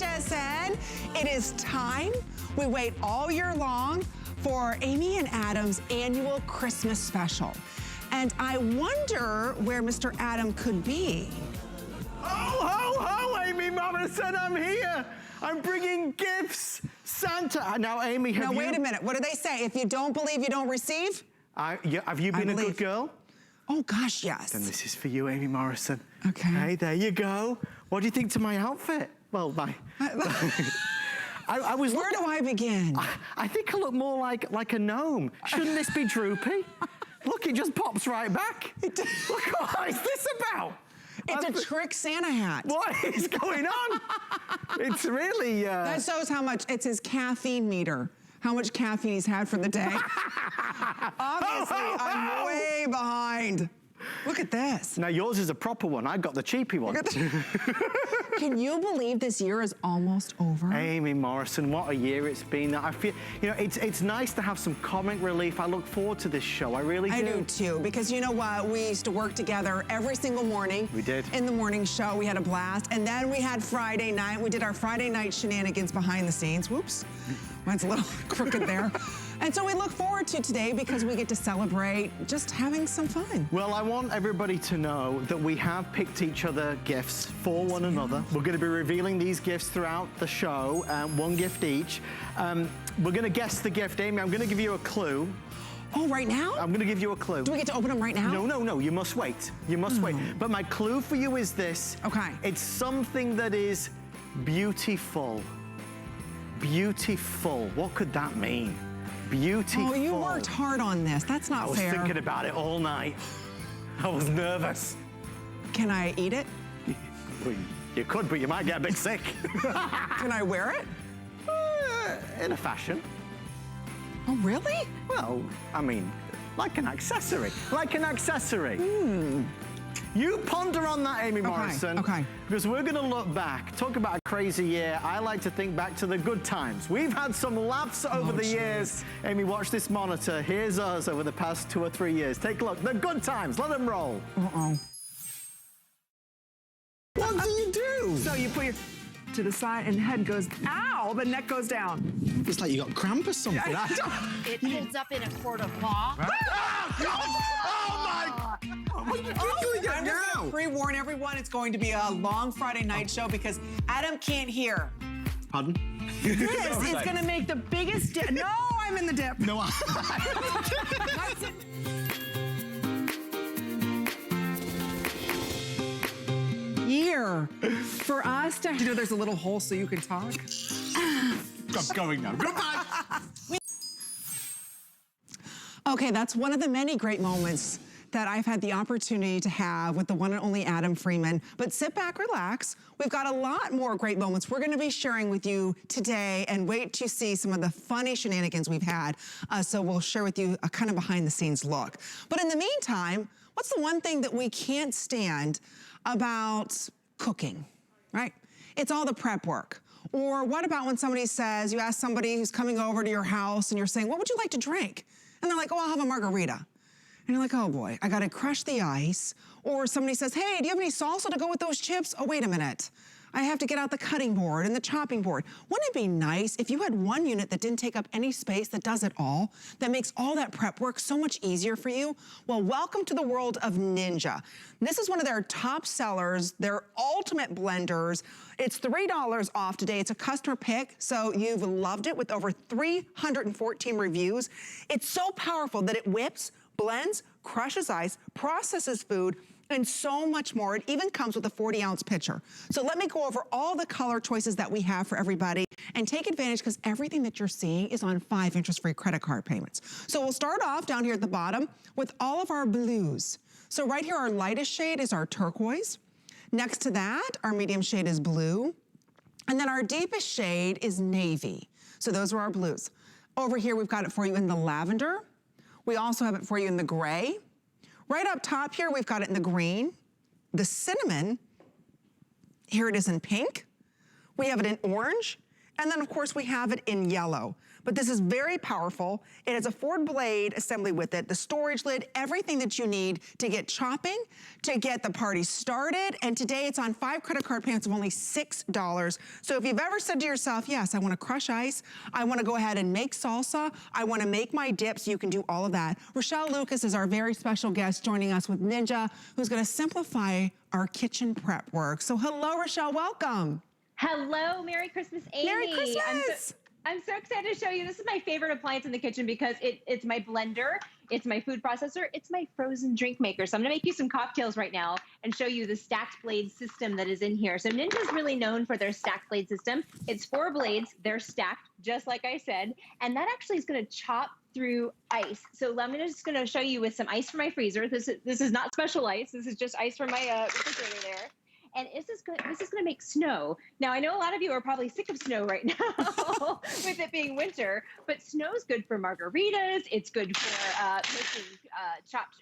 HSN. It is time. We wait all year long for Amy and Adam's annual Christmas special. And I wonder where Mr. Adam could be. Oh, ho, ho, Amy Morrison, I'm here. I'm bringing gifts. Santa. Now, Amy, have you... Now, wait a minute. What do they say? If you don't believe, you don't receive? Have you been a good girl? Oh, gosh, yes. Then this is for you, Amy Morrison. Okay. Hey, there you go. What do you think to my outfit? Well, I was Where do I begin? I think I look more like a gnome. Shouldn't this be droopy? Look, it just pops right back. Look, what is this about? It's a trick Santa hat. What is going on? It's really... That shows how much, it's his caffeine meter. How much caffeine he's had for the day. Obviously, I'm way behind. Look at this. Now, yours is a proper one. I got the cheapy one. Can you believe this year is almost over? Amy Morrison, what a year it's been. I feel, you know, it's nice to have some comic relief. I look forward to this show. I really do. I do too, because you know what? We used to work together every single morning. We did. In the morning show, we had a blast. And then we had Friday night. We did our Friday night shenanigans behind the scenes. Whoops. Mine's a little crooked there. And so we look forward to today because we get to celebrate just having some fun. Well, I want everybody to know that we have picked each other gifts for one another. We're going to be revealing these gifts throughout the show, one gift each. We're going to guess the gift. Amy, I'm going to give you a clue. Oh, right now? I'm going to give you a clue. Do we get to open them right now? No, no, no. You must wait. You must wait. But my clue for you is this. Okay. It's something that is beautiful. Beautiful. What could that mean? Beautiful. Oh, you worked hard on this. That's not fair. I was thinking about it all night. I was nervous. Can I eat it? Well, you could, but you might get a bit sick. Can I wear it? In a fashion. Oh, really? Well, I mean, like an accessory. Like an accessory. You ponder on that, Amy Morrison. Okay. Because we're going to look back. Talk about a crazy year. I like to think back to the good times. We've had some laughs over the years. Amy, watch this monitor. Here's us over the past 2 or 3 years. Take a look. The good times. Let them roll. Uh-oh. What do you do? So you put your to the side and the head goes, ow, the neck goes down. It's like you got cramp or something. It holds up in a court of law. I'm just going to pre-warn everyone, it's going to be a long Friday night show because Adam can't hear. Pardon? This is going to make the biggest dip. No, I'm in the dip. No, Year for us to, you know, there's a little hole so you can talk. I'm going now. Goodbye. Okay, that's one of the many great moments that I've had the opportunity to have with the one and only Adam Freeman. But sit back, relax. We've got a lot more great moments we're gonna be sharing with you today, and wait to see some of the funny shenanigans we've had. So we'll share with you a kind of behind the scenes look. But in the meantime, what's the one thing that we can't stand about cooking, right? It's all the prep work. Or what about when somebody says, you ask somebody who's coming over to your house and you're saying, what would you like to drink? And they're like, oh, I'll have a margarita. And you're like, oh boy, I gotta crush the ice. Or somebody says, hey, do you have any salsa to go with those chips? Oh, wait a minute. I have to get out the cutting board and the chopping board. Wouldn't it be nice if you had one unit that didn't take up any space, that does it all, that makes all that prep work so much easier for you? Well, welcome to the world of Ninja. This is one of their top sellers, their ultimate blenders. It's $3 off today. It's a customer pick, so you've loved it with over 314 reviews. It's so powerful that it whips, blends, crushes ice, processes food, and so much more. It even comes with a 40-ounce pitcher. So let me go over all the color choices that we have for everybody and take advantage, because everything that you're seeing is on 5 interest-free credit card payments. So we'll start off down here at the bottom with all of our blues. So right here, our lightest shade is our turquoise. Next to that, our medium shade is blue. And then our deepest shade is navy. So those are our blues. Over here, we've got it for you in the lavender. We also have it for you in the gray. Right up top here, we've got it in the green, the cinnamon. Here it is in pink. We have it in orange, And then of course we have it in yellow. But this is very powerful. It has a 4-blade assembly with it, the storage lid, everything that you need to get chopping, to get the party started. And today it's on 5 credit card payments of only $6. So if you've ever said to yourself, yes, I wanna crush ice, I wanna go ahead and make salsa, I wanna make my dips, you can do all of that. Rochelle Lucas is our very special guest joining us with Ninja, who's gonna simplify our kitchen prep work. So hello, Rochelle, welcome. Hello, Merry Christmas, Amy. Merry Christmas. I'm so excited to show you. This is my favorite appliance in the kitchen because it's my blender, it's my food processor, it's my frozen drink maker. So I'm gonna make you some cocktails right now and show you the stacked blade system that is in here. So Ninja's really known for their stacked blade system. It's 4 blades, they're stacked, just like I said, and that actually is gonna chop through ice. So I'm just gonna show you with some ice from my freezer. This is not special ice, this is just ice from my refrigerator there. And this is gonna make snow. Now, I know a lot of you are probably sick of snow right now with it being winter, but snow is good for margaritas. It's good for making chopped,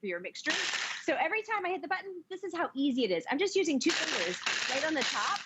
for your mixed drinks. So every time I hit the button, this is how easy it is. I'm just using 2 fingers right on the top.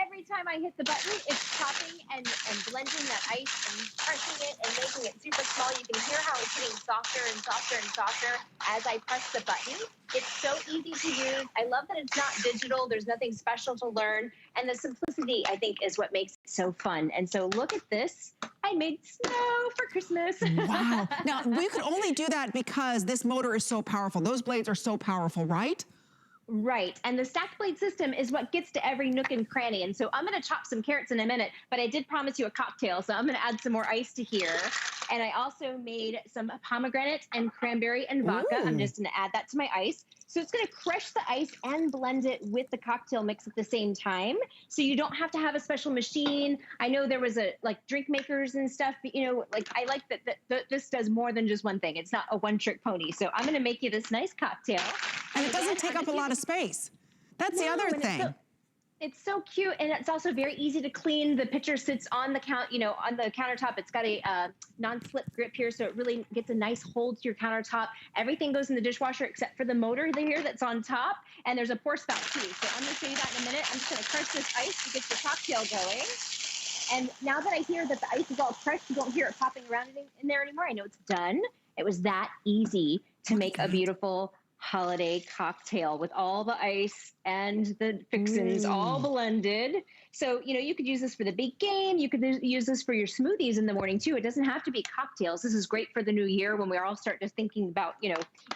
Every time I hit the button, it's chopping and blending that ice and crushing it and making it super small. You can hear how it's getting softer and softer and softer as I press the button. It's so easy to use. I love that it's not digital. There's nothing special to learn. And the simplicity, I think, is what makes it so fun. And so look at this. I made snow for Christmas. Wow. Now, we could only do that because this motor is so powerful. Those blades are so powerful, right? Right, and the stacked blade system is what gets to every nook and cranny. And so I'm gonna chop some carrots in a minute, but I did promise you a cocktail, so I'm gonna add some more ice to here. And I also made some pomegranate and cranberry and vodka. Ooh. I'm just gonna add that to my ice. So it's gonna crush the ice and blend it with the cocktail mix at the same time. So you don't have to have a special machine. I know there was like drink makers and stuff, but I like that this does more than just one thing. It's not a one-trick pony. So I'm gonna make you this nice cocktail. And it doesn't take up a lot of space. That's the other thing. It's so cute, and it's also very easy to clean. The pitcher sits on the on the countertop. It's got a non-slip grip here, so it really gets a nice hold to your countertop. Everything goes in the dishwasher except for the motor here that's on top, and there's a pour spout too. So I'm going to show you that in a minute. I'm just going to crush this ice to get the cocktail going. And now that I hear that the ice is all crushed, you don't hear it popping around in there anymore. I know it's done. It was that easy to make a beautiful holiday cocktail with all the ice and the fixins all blended. So, you could use this for the big game. You could use this for your smoothies in the morning too. It doesn't have to be cocktails. This is great for the new year when we all start just thinking about,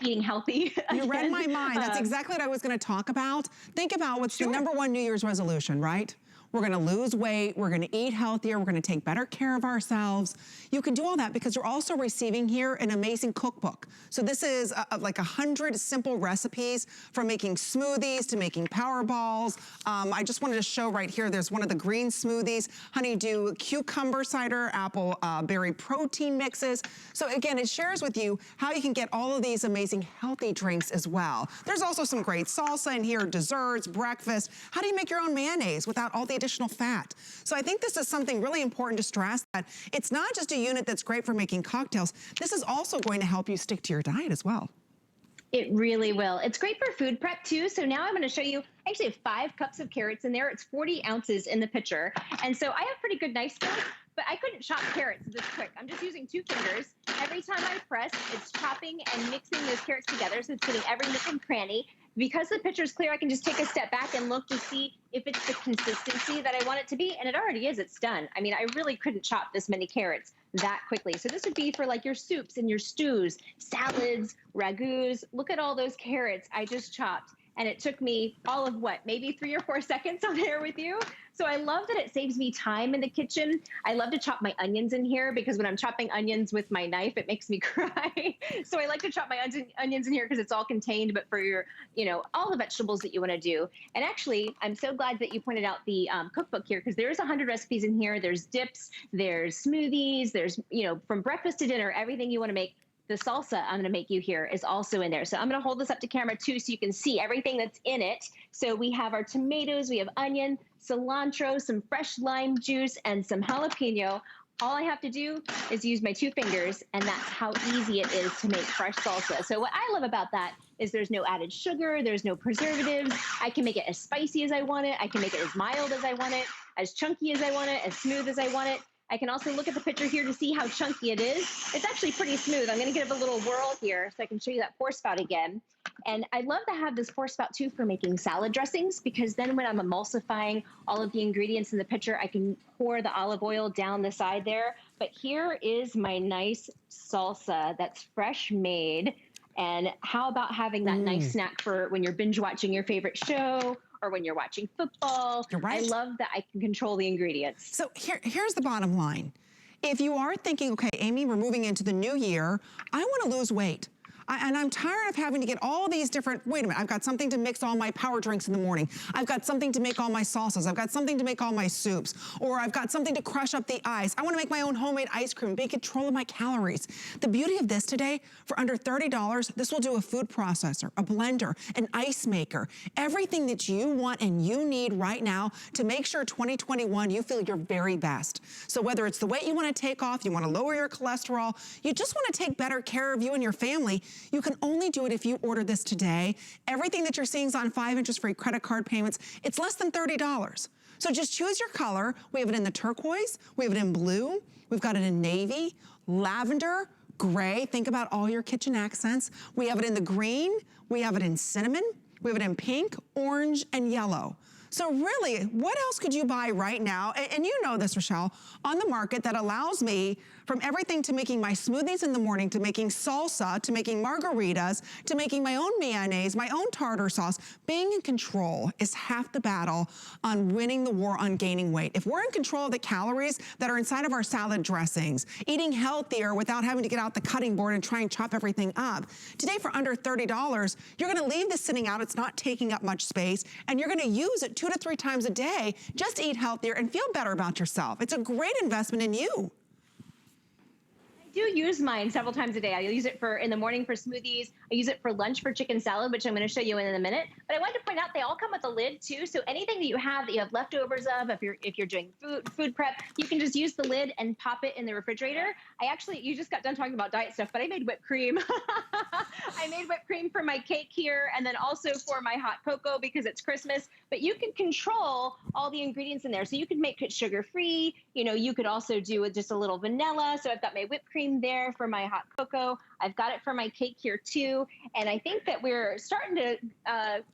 eating healthy. You read my mind. That's exactly what I was going to talk about. Think about what's the #1 New Year's resolution, right? We're gonna lose weight, we're gonna eat healthier, we're gonna take better care of ourselves. You can do all that because you're also receiving here an amazing cookbook. So this is like 100 simple recipes from making smoothies to making power balls. I just wanted to show right here, there's one of the green smoothies, honeydew cucumber cider, apple berry protein mixes. So again, it shares with you how you can get all of these amazing healthy drinks as well. There's also some great salsa in here, desserts, breakfast. How do you make your own mayonnaise without all the additional fat? So I think this is something really important to stress, that it's not just a unit that's great for making cocktails. This is also going to help you stick to your diet as well. It really will. It's great for food prep too. So now I'm going to show you, I actually have 5 cups of carrots in there. It's 40 ounces in the pitcher. And so I have pretty good knife skills, but I couldn't chop carrots this quick. I'm just using 2 fingers. Every time I press, it's chopping and mixing those carrots together. So it's getting every nook and cranny. Because the pitcher is clear, I can just take a step back and look to see if it's the consistency that I want it to be. And it already is. It's done. I mean, I really couldn't chop this many carrots that quickly. So this would be for like your soups and your stews, salads, ragouts. Look at all those carrots I just chopped. And it took me all of maybe 3 or 4 seconds on there with you. So I love that it saves me time in the kitchen. I love to chop my onions in here because when I'm chopping onions with my knife, it makes me cry. So I like to chop my onions in here because it's all contained, but for your, all the vegetables that you want to do. And actually, I'm so glad that you pointed out the cookbook here because there's 100 recipes in here. There's dips, there's smoothies, there's, from breakfast to dinner, everything you want to make. The salsa I'm going to make you here is also in there. So I'm going to hold this up to camera too so you can see everything that's in it. So we have our tomatoes, we have onion, cilantro, some fresh lime juice, and some jalapeno. All I have to do is use my 2 fingers, and that's how easy it is to make fresh salsa. So what I love about that is there's no added sugar, there's no preservatives. I can make it as spicy as I want it. I can make it as mild as I want it, as chunky as I want it, as smooth as I want it. I can also look at the picture here to see how chunky it is. It's actually pretty smooth. I'm going to give it a little whirl here so I can show you that pour spout again. And I love to have this pour spout too for making salad dressings, because then when I'm emulsifying all of the ingredients in the pitcher, I can pour the olive oil down the side there. But here is my nice salsa that's fresh made. And how about having that nice snack for when you're binge watching your favorite show, or when you're watching football. You're right. I love that I can control the ingredients. So here's the bottom line. If you are thinking, okay, Amy, we're moving into the new year, I want to lose weight. And I'm tired of having to get all these different, wait a minute, I've got something to mix all my power drinks in the morning. I've got something to make all my salsas. I've got something to make all my soups. Or I've got something to crush up the ice. I want to make my own homemade ice cream, be in control of my calories. The beauty of this today, for under $30, this will do a food processor, a blender, an ice maker, everything that you want and you need right now to make sure 2021 you feel your very best. So whether it's the weight you want to take off, you want to lower your cholesterol, you just want to take better care of you and your family, you can only do it if you order this today. Everything that you're seeing is on 5 interest-free credit card payments. It's less than $30. So just choose your color. We have it in the turquoise, we have it in blue, we've got it in navy, lavender, gray. Think about all your kitchen accents. We have it in the green, we have it in cinnamon, we have it in pink, orange, and yellow. So really, what else could you buy right now, and you know this, Rochelle, on the market that allows me from everything to making my smoothies in the morning, to making salsa, to making margaritas, to making my own mayonnaise, my own tartar sauce. Being in control is half the battle on winning the war on gaining weight. If we're in control of the calories that are inside of our salad dressings, eating healthier without having to get out the cutting board and try and chop everything up, today for under $30, you're gonna leave this sitting out, it's not taking up much space, and you're gonna use it 2 to 3 times a day. Just eat healthier and feel better about yourself. It's a great investment in you. I do use mine several times a day. I use it in the morning for smoothies. I use it for lunch for chicken salad, which I'm going to show you in a minute. But I wanted to point out they all come with a lid too. So anything that you have leftovers of, if you're doing food prep, you can just use the lid and pop it in the refrigerator. You just got done talking about diet stuff, but I made whipped cream. I made whipped cream for my cake here, and then also for my hot cocoa because it's Christmas. But you can control all the ingredients in there. So you could make it sugar-free. You could also do with just a little vanilla. So I've got my whipped cream there for my hot cocoa. I've got it for my cake here too. And I think that we're starting to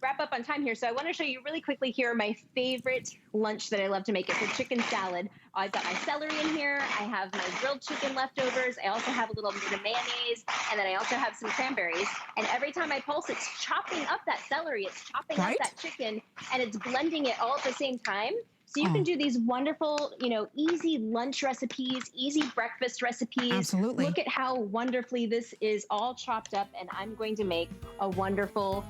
wrap up on time here. So I want to show you really quickly here my favorite lunch that I love to make. It's a chicken salad. I've got my celery in here. I have my grilled chicken leftovers. I also have a little bit of mayonnaise. And then I also have some cranberries. And every time I pulse, it's chopping up that celery. It's chopping up that chicken. And it's blending it all at the same time. So you can do these wonderful, easy lunch recipes, easy breakfast recipes. Absolutely. Look at how wonderfully this is all chopped up, and I'm going to make a wonderful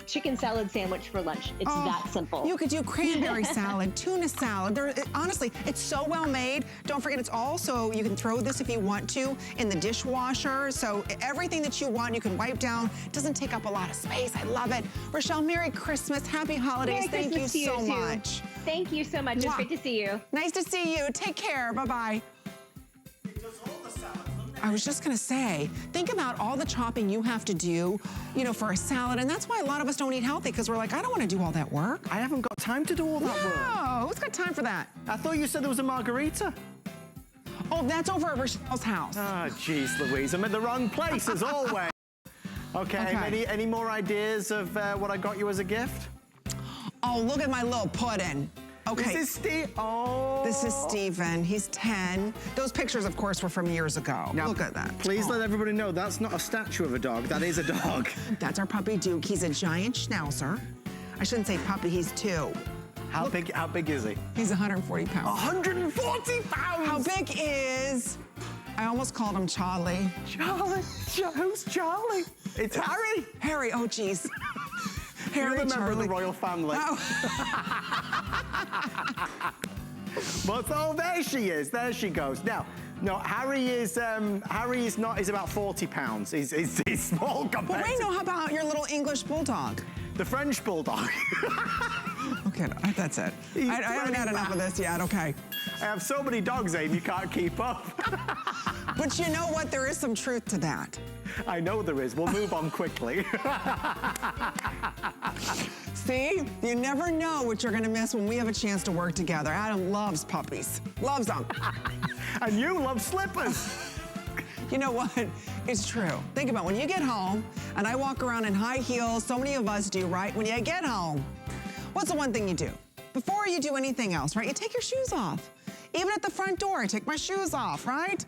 chicken salad sandwich for lunch. It's that simple. You could do cranberry salad, tuna salad. Honestly, it's so well made. Don't forget, it's also, you can throw this if you want to in the dishwasher. So everything that you want, you can wipe down. It doesn't take up a lot of space. I love it. Rochelle, Merry Christmas. Happy holidays. Merry Thank Christmas you so to you much. Too. Thank you so much. It's great to see you. Nice to see you. Take care. Bye-bye. I was just gonna say, think about all the chopping you have to do, for a salad, and that's why a lot of us don't eat healthy, because we're like, I don't wanna do all that work. I haven't got time to do all that work. No, who's got time for that? I thought you said there was a margarita. Oh, that's over at Rochelle's house. Oh, jeez, Louise, I'm in the wrong place as always. Okay. Any more ideas of what I got you as a gift? Oh, look at my little pudding. Okay. This is Steve. Oh. This is Steven. He's 10. Those pictures, of course, were from years ago. Now, look at that. Please let everybody know that's not a statue of a dog. That is a dog. That's our puppy Duke. He's a giant schnauzer. I shouldn't say puppy. He's 2. How big is he? He's 140 pounds. 140 pounds. How big is? I almost called him Charlie. Charlie. Who's Charlie? It's Harry. Harry. Oh, geez. Harry, You're the member of the Charlie. royal family. Oh. But there she is. There she goes. Now, no, Harry is not. He's about 40 pounds. He's small compared. But wait, no. How about your little English bulldog? The French bulldog. Okay, that's it. I haven't had enough of this yet, okay. I have so many dogs, Amy, you can't keep up. But you know what? There is some truth to that. I know there is. We'll move on quickly. See, you never know what you're gonna miss when we have a chance to work together. Adam loves puppies, loves them. And you love slippers. You know what? It's true. Think about when you get home, and I walk around in high heels, so many of us do, right? When you get home, what's the one thing you do? Before you do anything else, right? You take your shoes off. Even at the front door, I take my shoes off, right?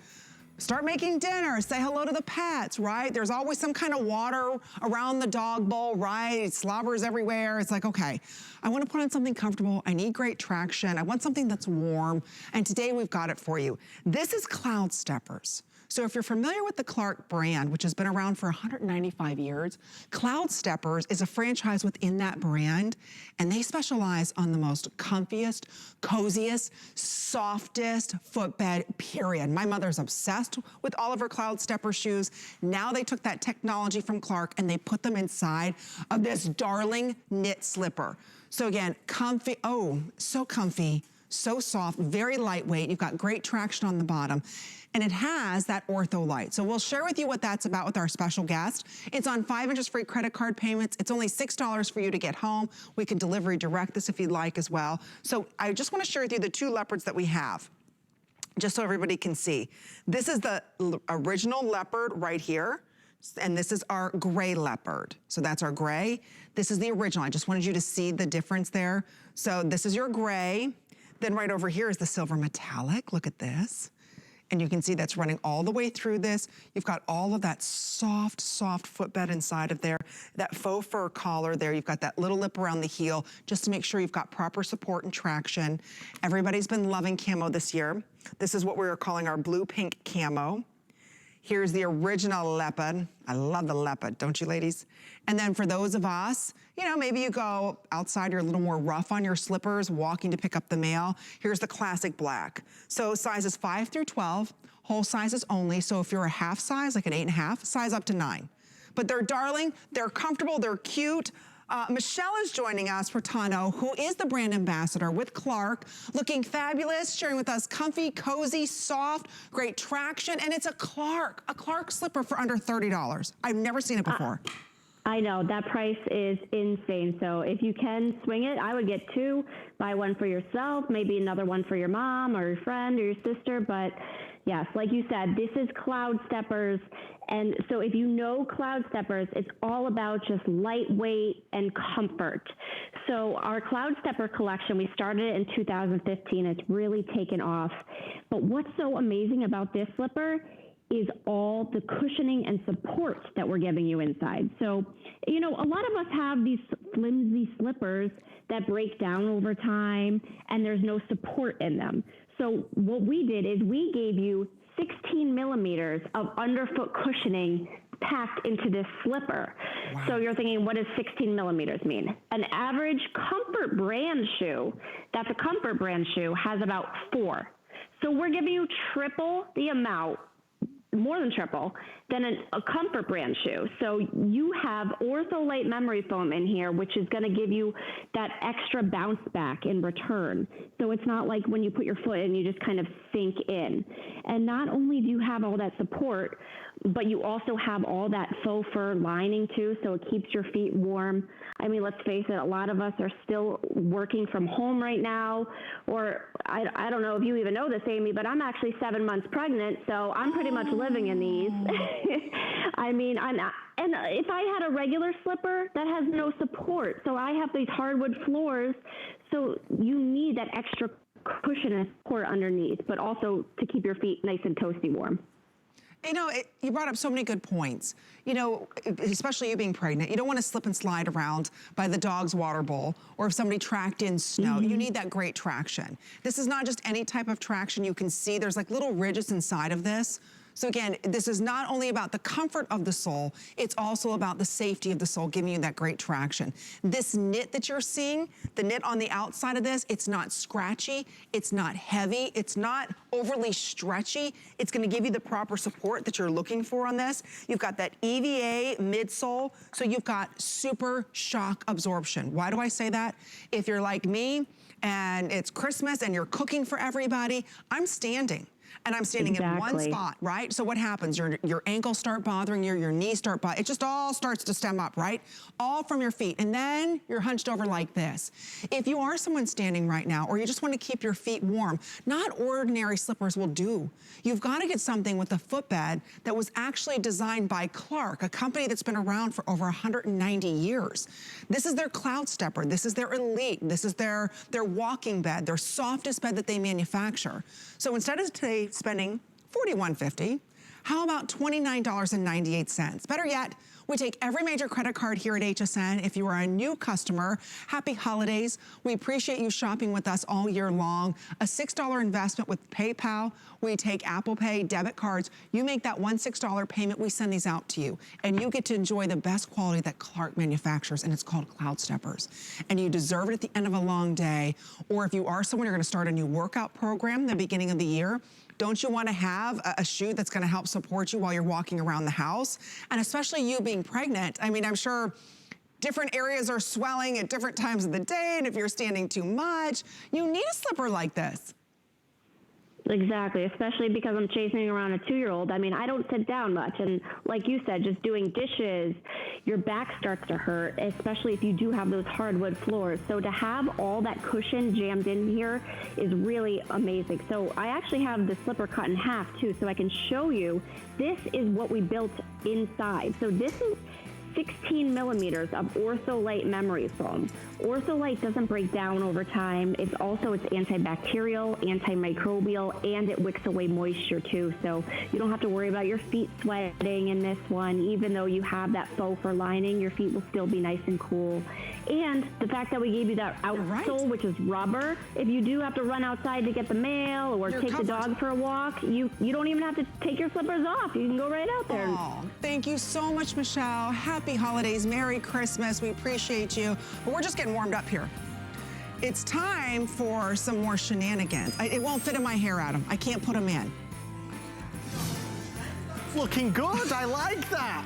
Start making dinner, say hello to the pets, right? There's always some kind of water around the dog bowl, right? It slobbers everywhere. It's like, okay, I want to put on something comfortable. I need great traction. I want something that's warm. And today we've got it for you. This is Cloud Steppers. So if you're familiar with the Clark brand, which has been around for 195 years, Cloud Steppers is a franchise within that brand, and they specialize on the most comfiest, coziest, softest footbed, period. My mother's obsessed with all of her Cloud Stepper shoes. Now they took that technology from Clark and they put them inside of this darling knit slipper. So again, comfy, oh, so comfy, so soft, very lightweight. You've got great traction on the bottom. And it has that ortho light. So we'll share with you what that's about with our special guest. It's on 5 interest free credit card payments. It's only $6 for you to get home. We can delivery direct this if you'd like as well. So I just wanna share with you the two leopards that we have, just so everybody can see. This is the original leopard right here. And this is our gray leopard. So that's our gray. This is the original. I just wanted you to see the difference there. So this is your gray. Then right over here is the silver metallic. Look at this. And you can see that's running all the way through this. You've got all of that soft, soft footbed inside of there, that faux fur collar there. You've got that little lip around the heel just to make sure you've got proper support and traction. Everybody's been loving camo this year. This is what we're calling our blue-pink camo. Here's the original leopard. I love the leopard, don't you ladies? And then for those of us, you know, maybe you go outside, you're a little more rough on your slippers, walking to pick up the mail. Here's the classic black. So sizes 5 through 12, whole sizes only. So if you're a half size, like an 8.5, size up to 9. But they're darling, they're comfortable, they're cute. Michelle is joining us, Furtado, who is the brand ambassador with Clark, looking fabulous, sharing with us comfy, cozy, soft, great traction, and it's a Clark slipper for under $30. I've never seen it before. I know, that price is insane. So if you can swing it, I would get 2, buy one for yourself, maybe another one for your mom or your friend or your sister. But yes, like you said, this is Cloud Steppers. And so if you know Cloud Steppers, it's all about just lightweight and comfort. So our Cloud Stepper collection, we started it in 2015. It's really taken off. But what's so amazing about this slipper is all the cushioning and support that we're giving you inside. So, you know, a lot of us have these flimsy slippers that break down over time and there's no support in them. So what we did is we gave you 16 millimeters of underfoot cushioning packed into this slipper. Wow. So you're thinking, what does 16 millimeters mean? An average Comfort brand shoe, that's a Comfort brand shoe, has about 4. So we're giving you triple the amount, more than triple, than a Comfort brand shoe. So you have ortholite memory foam in here, which is going to give you that extra bounce back in return. So it's not like when you put your foot in, you just kind of sink in. And not only do you have all that support, but you also have all that faux fur lining too, so it keeps your feet warm. I mean, let's face it, a lot of us are still working from home right now, or I don't know if you even know this, Amy, but I'm actually 7 months pregnant, so I'm pretty much living in these. I mean, and if I had a regular slipper, that has no support. So I have these hardwood floors, so you need that extra cushion and support underneath, but also to keep your feet nice and toasty warm. You know, you brought up so many good points. You know, especially you being pregnant, you don't want to slip and slide around by the dog's water bowl or if somebody tracked in snow. You need that great traction. This is not just any type of traction. You can see there's like little ridges inside of this. So again, this is not only about the comfort of the sole, it's also about the safety of the sole, giving you that great traction. This knit that you're seeing, the knit on the outside of this, it's not scratchy, it's not heavy, it's not overly stretchy. It's gonna give you the proper support that you're looking for on this. You've got that EVA midsole, so you've got super shock absorption. Why do I say that? If you're like me and it's Christmas and you're cooking for everybody, I'm standing. And I'm standing in one spot, right? So what happens? Your ankles start bothering you, your knees start bothering, it just all starts to stem up, right? All from your feet. And then you're hunched over like this. If you are someone standing right now, or you just want to keep your feet warm, not ordinary slippers will do. You've got to get something with a footbed that was actually designed by Clark, a company that's been around for over 190 years. This is their Cloud Stepper. This is their Elite. This is their walking bed, their softest bed that they manufacture. So instead of today spending $41.50, how about $29.98? Better yet, we take every major credit card here at HSN. If you are a new customer, happy holidays. We appreciate you shopping with us all year long. A $6 investment with PayPal. We take Apple Pay, debit cards. You make that $6 payment, we send these out to you. And you get to enjoy the best quality that Clark manufactures, and it's called Cloud Steppers. And you deserve it at the end of a long day. Or if you are someone, you're gonna start a new workout program the beginning of the year, don't you want to have a shoe that's going to help support you while you're walking around the house? And especially you being pregnant, I mean, I'm sure different areas are swelling at different times of the day, and if you're standing too much, you need a slipper like this. Exactly, especially because I'm chasing around a 2-year-old. I mean, I don't sit down much. And like you said, just doing dishes, your back starts to hurt, especially if you do have those hardwood floors. So to have all that cushion jammed in here is really amazing. So I actually have the slipper cut in half too, so I can show you. This is what we built inside. So this is 16 millimeters of Ortholite memory foam. Ortholite doesn't break down over time. It's antibacterial, antimicrobial, and it wicks away moisture too. So you don't have to worry about your feet sweating in this one. Even though you have that faux fur lining, your feet will still be nice and cool. And the fact that we gave you that outsole, which is rubber, if you do have to run outside to get the mail or take the dog for a walk, you don't even have to take your slippers off. You can go right out there. Oh, thank you so much, Michelle. Happy holidays, Merry Christmas. We appreciate you. But we're just getting warmed up here. It's time for some more shenanigans. It won't fit in my hair, Adam. I can't put them in. Looking good, I like that.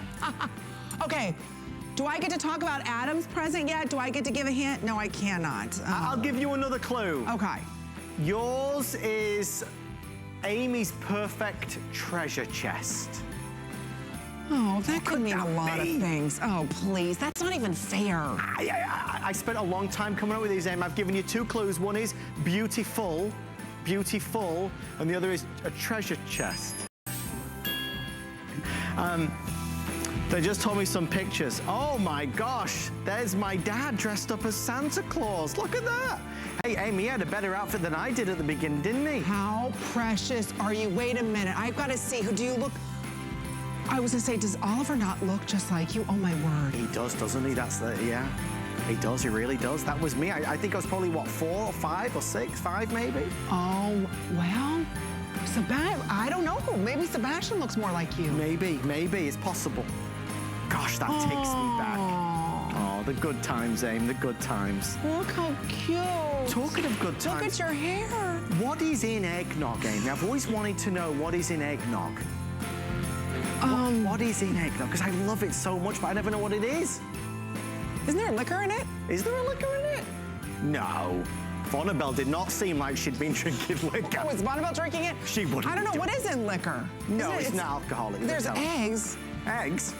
Okay, do I get to talk about Adam's present yet? Do I get to give a hint? No, I cannot. I'll give you another clue. Okay. Yours is Amy's perfect treasure chest. Oh, that could mean a lot of things. Oh, please, that's not even fair. I spent a long time coming up with these, Amy. I've given you 2 clues. One is beautiful, and the other is a treasure chest. They just told me some pictures. Oh my gosh, there's my dad dressed up as Santa Claus. Look at that. Hey, Amy, he had a better outfit than I did at the beginning, didn't he? How precious are you? Wait a minute, I've got to see. Who do you look? I was gonna say, does Oliver not look just like you? Oh my word. He does, doesn't he? Yeah. He does, he really does. That was me. I think I was probably, what, 4 or 5 or 6? 5 maybe? Oh, well, I don't know. Maybe Sebastian looks more like you. Maybe, it's possible. Gosh, that takes me back. Oh, the good times, Aim, the good times. Look how cute. Talking of good times. Look at your hair. What is in eggnog, Amy? I've always wanted to know what is in eggnog. What is in eggnog? Because I love it so much, but I never know what it is. Isn't there liquor in it? Is there a liquor in it? No. Vonabelle did not seem like she'd been drinking liquor. Oh, is Vonabelle drinking it? She wouldn't. I don't know. What is in liquor? No, it's not alcoholic. There's eggs. Eggs?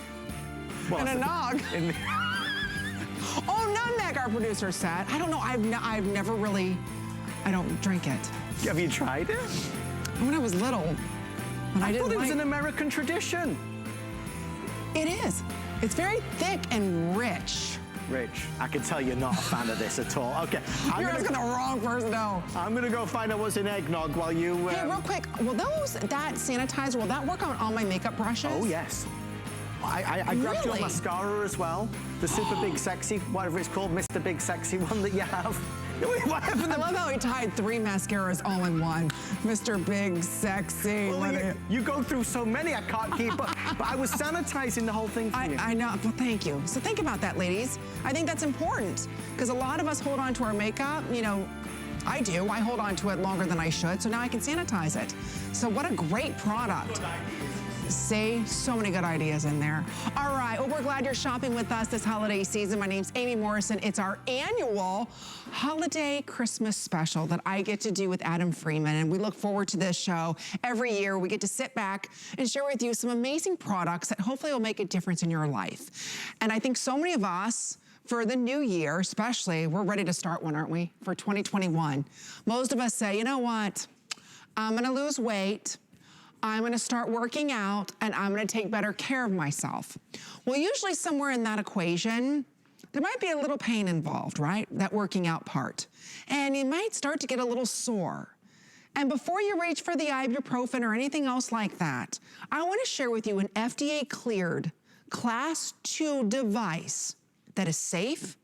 Well, and a nog. Oh, nutmeg, our producer said. I don't know. I've never really, I don't drink it. Have you tried it? When I was little. I thought it was an American tradition. It is. It's very thick and rich. Rich, I can tell you're not a fan of this at all. Okay. You're asking the wrong person, no. I'm gonna go find out what's in eggnog while you... Hey, real quick, that sanitizer, will that work on all my makeup brushes? Oh, yes. I grabbed your mascara as well. The super big sexy, whatever it's called, Mr. Big Sexy one that you have. What happened? I love how he tied 3 mascaras all in one. Mr. Big Sexy. Well, you go through so many I can't keep up. But I was sanitizing the whole thing for you. I know. Well, thank you. So think about that, ladies. I think that's important because a lot of us hold on to our makeup. You know, I do. I hold on to it longer than I should. So now I can sanitize it. So what a great product. See, so many good ideas in there. All right, well, we're glad you're shopping with us this holiday season. My name's Amy Morrison. It's our annual holiday Christmas special that I get to do with Adam Freeman, and we look forward to this show. Every year, we get to sit back and share with you some amazing products that hopefully will make a difference in your life. And I think so many of us, for the new year especially, we're ready to start one, aren't we, for 2021. Most of us say, you know what, I'm gonna lose weight, I'm gonna start working out, and I'm gonna take better care of myself. Well, usually somewhere in that equation, there might be a little pain involved, right? That working out part. And you might start to get a little sore. And before you reach for the ibuprofen or anything else like that, I wanna share with you an FDA-cleared Class 2 device that is safe,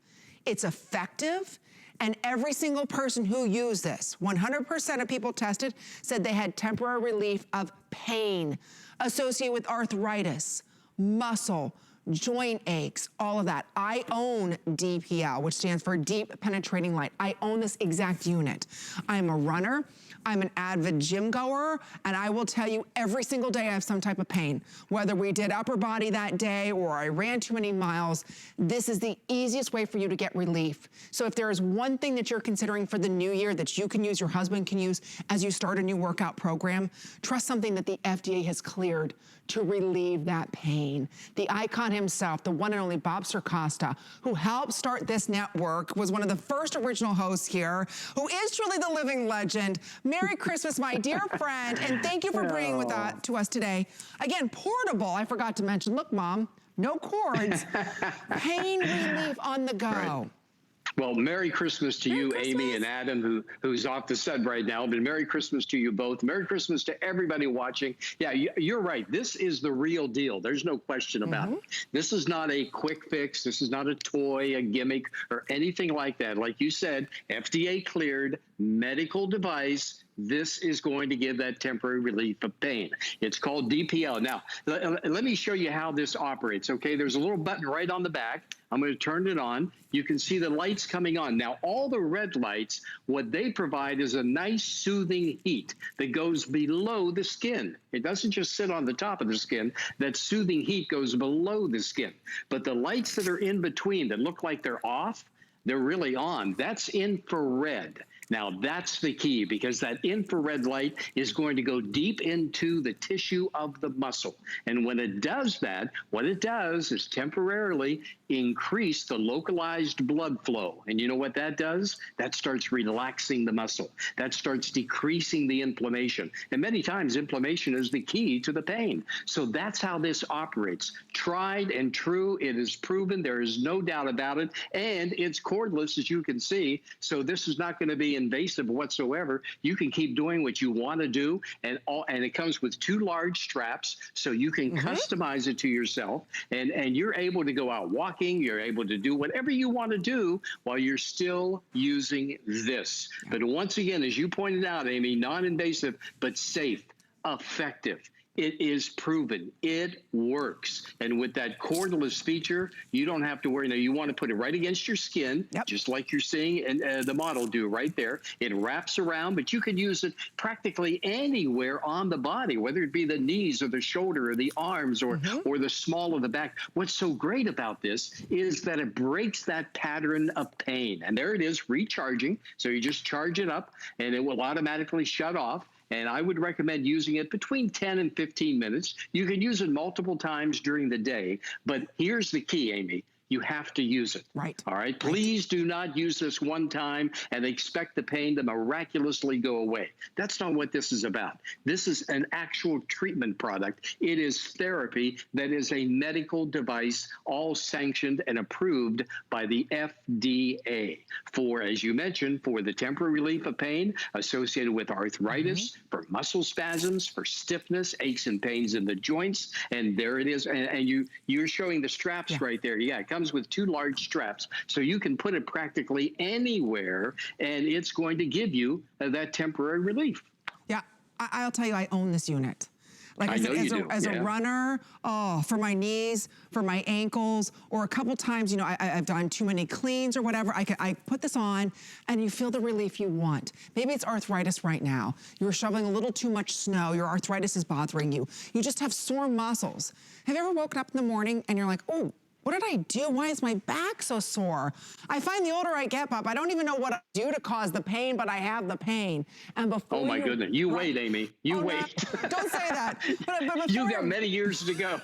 it's effective, and every single person who used this, 100% of people tested, said they had temporary relief of pain associated with arthritis, muscle, joint aches, all of that. I own DPL, which stands for Deep Penetrating Light. I own this exact unit. I'm a runner. I'm an avid gym goer, and I will tell you every single day I have some type of pain. Whether we did upper body that day or I ran too many miles, this is the easiest way for you to get relief. So if there is one thing that you're considering for the new year that you can use, your husband can use as you start a new workout program, trust something that the FDA has cleared to relieve that pain. The icon himself, the one and only Bob Circosta, who helped start this network, was one of the first original hosts here, who is truly the living legend. Merry Christmas, my dear friend, and thank you for bringing with to us today. Again, portable, I forgot to mention. Look, Mom, no cords, pain relief on the go. Right. Well, Merry Christmas to you, Amy and Adam, who's off the set right now. But Merry Christmas to you both. Merry Christmas to everybody watching. Yeah, you're right. This is the real deal. There's no question about it. This is not a quick fix. This is not a toy, a gimmick, or anything like that. Like you said, FDA cleared medical device. This is going to give that temporary relief of pain. It's called DPL. Now, let me show you how this operates, okay? There's a little button right on the back. I'm going to turn it on. You can see the lights coming on. Now, all the red lights, what they provide is a nice soothing heat that goes below the skin. It doesn't just sit on the top of the skin. That soothing heat goes below the skin. But the lights that are in between that look like they're off, they're really on. That's infrared. Now, that's the key, because that infrared light is going to go deep into the tissue of the muscle. And when it does that, what it does is temporarily increase the localized blood flow. And you know what that does? That starts relaxing the muscle. That starts decreasing the inflammation. And many times, inflammation is the key to the pain. So that's how this operates. Tried and true. It is proven. There is no doubt about it. And it's cordless, as you can see. So this is not going to be invasive whatsoever. You can keep doing what you want to do, and it comes with 2 large straps, so you can customize it to yourself, and you're able to go out walking. You're able to do whatever you want to do while you're still using this. But once again, as you pointed out, Amy, non-invasive but safe, effective. It is proven. It works. And with that cordless feature, you don't have to worry. Now, you want to put it right against your skin, just like you're seeing the model do right there. It wraps around, but you can use it practically anywhere on the body, whether it be the knees or the shoulder or the arms or the small of the back. What's so great about this is that it breaks that pattern of pain. And there it is, recharging. So you just charge it up, and it will automatically shut off. And I would recommend using it between 10 and 15 minutes. You can use it multiple times during the day. But here's the key, Amy. You have to use it. Right. All right. Please do not use this one time and expect the pain to miraculously go away. That's not what this is about. This is an actual treatment product. It is therapy that is a medical device, all sanctioned and approved by the FDA for, as you mentioned, for the temporary relief of pain associated with arthritis, for muscle spasms, for stiffness, aches and pains in the joints. And there it is. And you're showing the straps right there. Yeah. comes with 2 large straps, so you can put it practically anywhere, and it's going to give you that temporary relief. Yeah, I'll tell you, I own this unit. Like I know you do. As a runner, for my knees, for my ankles, or a couple times, you know, I've done too many cleans or whatever, I put this on and you feel the relief you want. Maybe it's arthritis right now. You're shoveling a little too much snow, your arthritis is bothering you. You just have sore muscles. Have you ever woken up in the morning and you're like, oh, what did I do? Why is my back so sore? I find the older I get, Bob, I don't even know what I do to cause the pain, but I have the pain. And before oh my goodness, you wait, Amy. You wait. No, don't say that. But you got many years to go.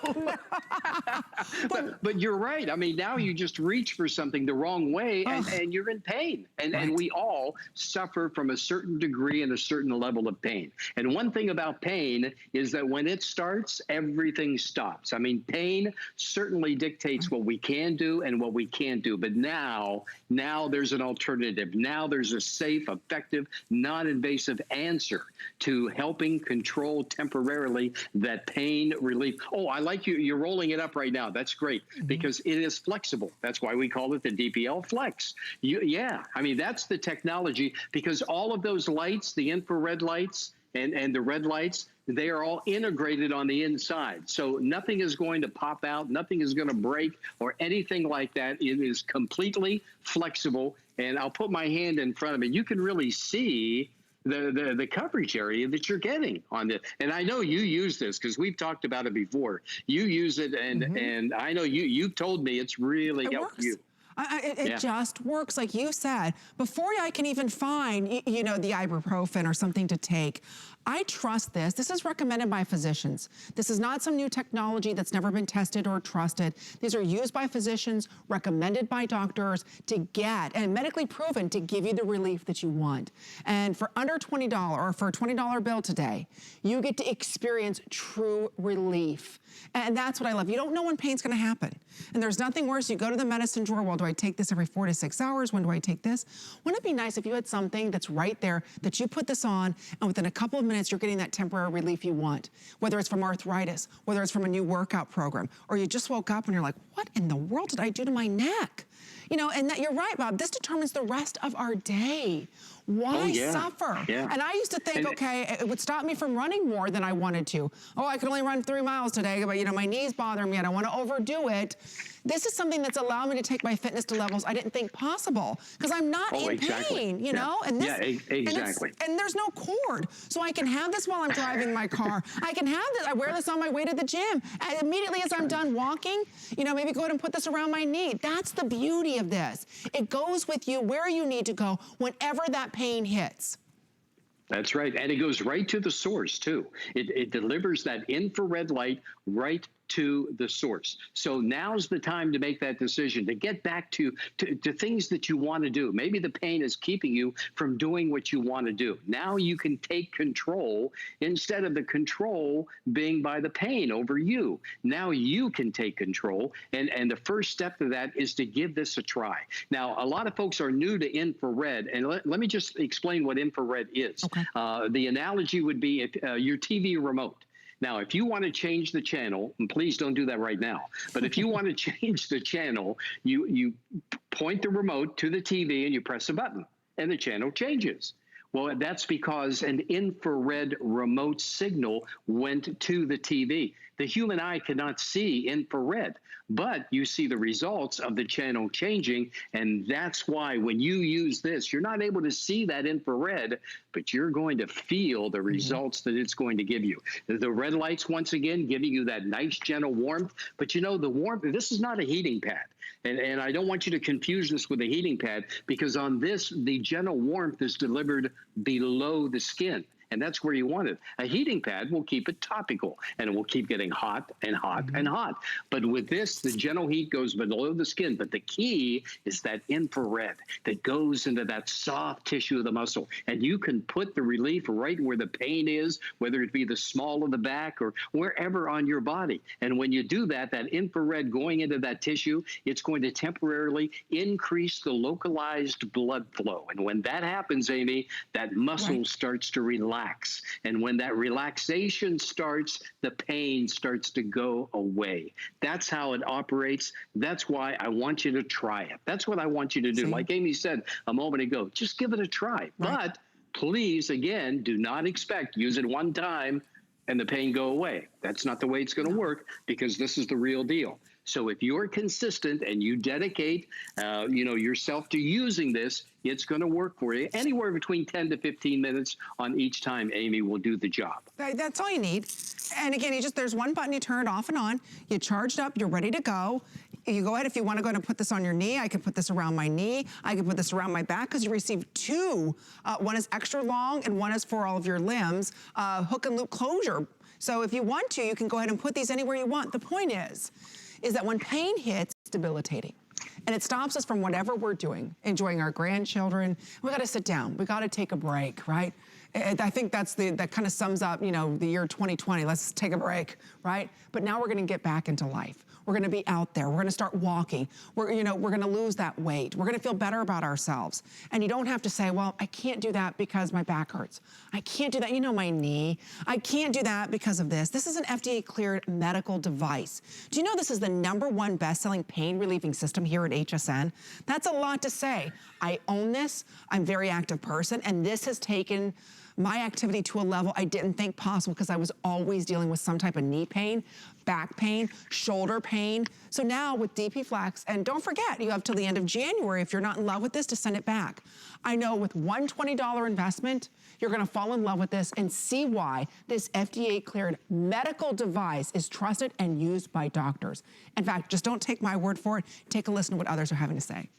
but you're right. I mean, now you just reach for something the wrong way and you're in pain. And we all suffer from a certain degree and a certain level of pain. And one thing about pain is that when it starts, everything stops. I mean, pain certainly dictates what we can do and what we can't do. But now there's an alternative. Now there's a safe, effective, non-invasive answer to helping control temporarily that pain relief. Oh, I like you. You're rolling it up right now. That's great because it is flexible. That's why we call it the DPL Flex. Yeah, I mean, that's the technology because all of those lights, the infrared lights and the red lights, they are all integrated on the inside. So nothing is going to pop out, nothing is going to break or anything like that. It is completely flexible. And I'll put my hand in front of it. You can really see the coverage area that you're getting on it. And I know you use this because we've talked about it before. You use it and I know you've told me it's really helped you. It just works, like you said. Before I can even find, you know, the ibuprofen or something to take, I trust this. This is recommended by physicians. This is not some new technology that's never been tested or trusted. These are used by physicians, recommended by doctors to get, and medically proven to give you the relief that you want. And for under $20, or for a $20 bill today, you get to experience true relief. And that's what I love. You don't know when pain's gonna happen. And there's nothing worse. You go to the medicine drawer, well, do I take this every 4 to 6 hours? When do I take this? Wouldn't it be nice if you had something that's right there that you put this on and within a couple of minutes, you're getting that temporary relief you want, whether it's from arthritis, whether it's from a new workout program, or you just woke up and you're like, what in the world did I do to my neck? You know, and that you're right, Bob, this determines the rest of our day. Why suffer? Yeah. And I used to think, okay, it would stop me from running more than I wanted to. Oh, I could only run 3 miles today, but you know, my knees bother me. I don't want to overdo it. This is something that's allowed me to take my fitness to levels I didn't think possible because I'm not in pain, you know? And this, exactly. And there's no cord. So I can have this while I'm driving my car. I can have this, I wear this on my way to the gym. And immediately as I'm done walking, you know, maybe go ahead and put this around my knee. That's the beauty of this. It goes with you where you need to go whenever that pain hits. That's right. And it goes right to the source, too. It delivers that infrared light right to the source. So now's the time to make that decision, to get back to things that you want to do. Maybe the pain is keeping you from doing what you want to do. Now you can take control instead of the control being by the pain over you. Now you can take control. And the first step to that is to give this a try. Now, a lot of folks are new to infrared. And let me just explain what infrared is. Okay. The analogy would be your TV remote. Now, if you want to change the channel, and please don't do that right now, but if you want to change the channel, you point the remote to the TV and you press a button and the channel changes. Well, that's because an infrared remote signal went to the TV. The human eye cannot see infrared, but you see the results of the channel changing, and that's why when you use this, you're not able to see that infrared, but you're going to feel the results that it's going to give you. The red lights, once again, giving you that nice, gentle warmth, but you know, the warmth, this is not a heating pad. And I don't want you to confuse this with a heating pad because on this, the gentle warmth is delivered below the skin. And that's where you want it. A heating pad will keep it topical, and it will keep getting hot and hot and hot. But with this, the gentle heat goes below the skin. But the key is that infrared that goes into that soft tissue of the muscle. And you can put the relief right where the pain is, whether it be the small of the back or wherever on your body. And when you do that, that infrared going into that tissue, it's going to temporarily increase the localized blood flow. And when that happens, Amy, that muscle starts to relax. relax. And when that relaxation starts, the pain starts to go away. That's how it operates. That's why I want you to try it. That's what I want you to do. Like Amy said a moment ago, just give it a try. But please, again, do not expect, use it one time and the pain go away. That's not the way it's going to work, because this is the real deal. So if you're consistent and you dedicate, yourself to using this, it's going to work for you. Anywhere between 10 to 15 minutes on each time, Amy will do the job. That's all you need. And again, there's one button, you turn it off and on, you charged up, you're ready to go. You go ahead, if you want to go ahead and put this on your knee, I can put this around my knee, I can put this around my back, because you receive two. One is extra long and one is for all of your limbs, hook and loop closure. So if you want to, you can go ahead and put these anywhere you want. The point is that when pain hits, it's debilitating. And it stops us from whatever we're doing, enjoying our grandchildren. We gotta sit down, we gotta take a break, right? I think that kind of sums up, the year 2020. Let's take a break, right? But now we're gonna get back into life. We're gonna be out there. We're gonna start walking. We're gonna lose that weight. We're gonna feel better about ourselves. And you don't have to say, well, I can't do that because my back hurts. I can't do that, my knee. I can't do that because of this. This is an FDA cleared medical device. Do you know this is the #1 best-selling pain relieving system here at HSN? That's a lot to say. I own this. I'm a very active person, and this has taken my activity to a level I didn't think possible, because I was always dealing with some type of knee pain, back pain, shoulder pain. So now with DP Flex, and don't forget, you have till the end of January, if you're not in love with this, to send it back. I know with one $20 investment, you're gonna fall in love with this and see why this FDA cleared medical device is trusted and used by doctors. In fact, just don't take my word for it. Take a listen to what others are having to say.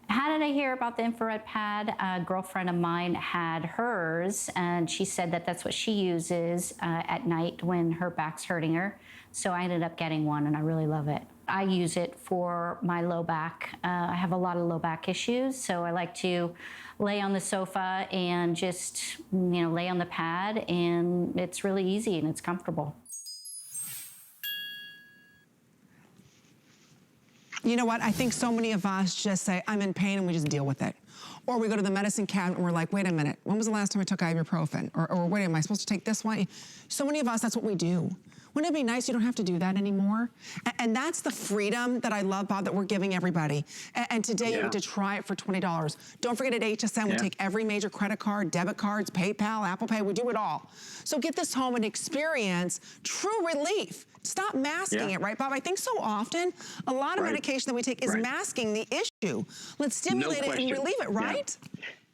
How did I hear about the infrared pad? A girlfriend of mine had hers, and she said that that's what she uses at night when her back's hurting her. So I ended up getting one, and I really love it. I use it for my low back. I have a lot of low back issues, so I like to lay on the sofa and just, lay on the pad, and it's really easy and it's comfortable. You know what? I think so many of us just say, I'm in pain, and we just deal with it. Or we go to the medicine cabinet and we're like, wait a minute, when was the last time I took ibuprofen? Or wait, am I supposed to take this one? So many of us, that's what we do. Wouldn't it be nice you don't have to do that anymore? And that's the freedom that I love, Bob, that we're giving everybody. And today you get to try it for $20. Don't forget, at HSN, we take every major credit card, debit cards, PayPal, Apple Pay, we do it all. So get this home and experience true relief. Stop masking it, right, Bob? I think so often, a lot of medication that we take is masking the issue. Let's stimulate it and relieve it, right?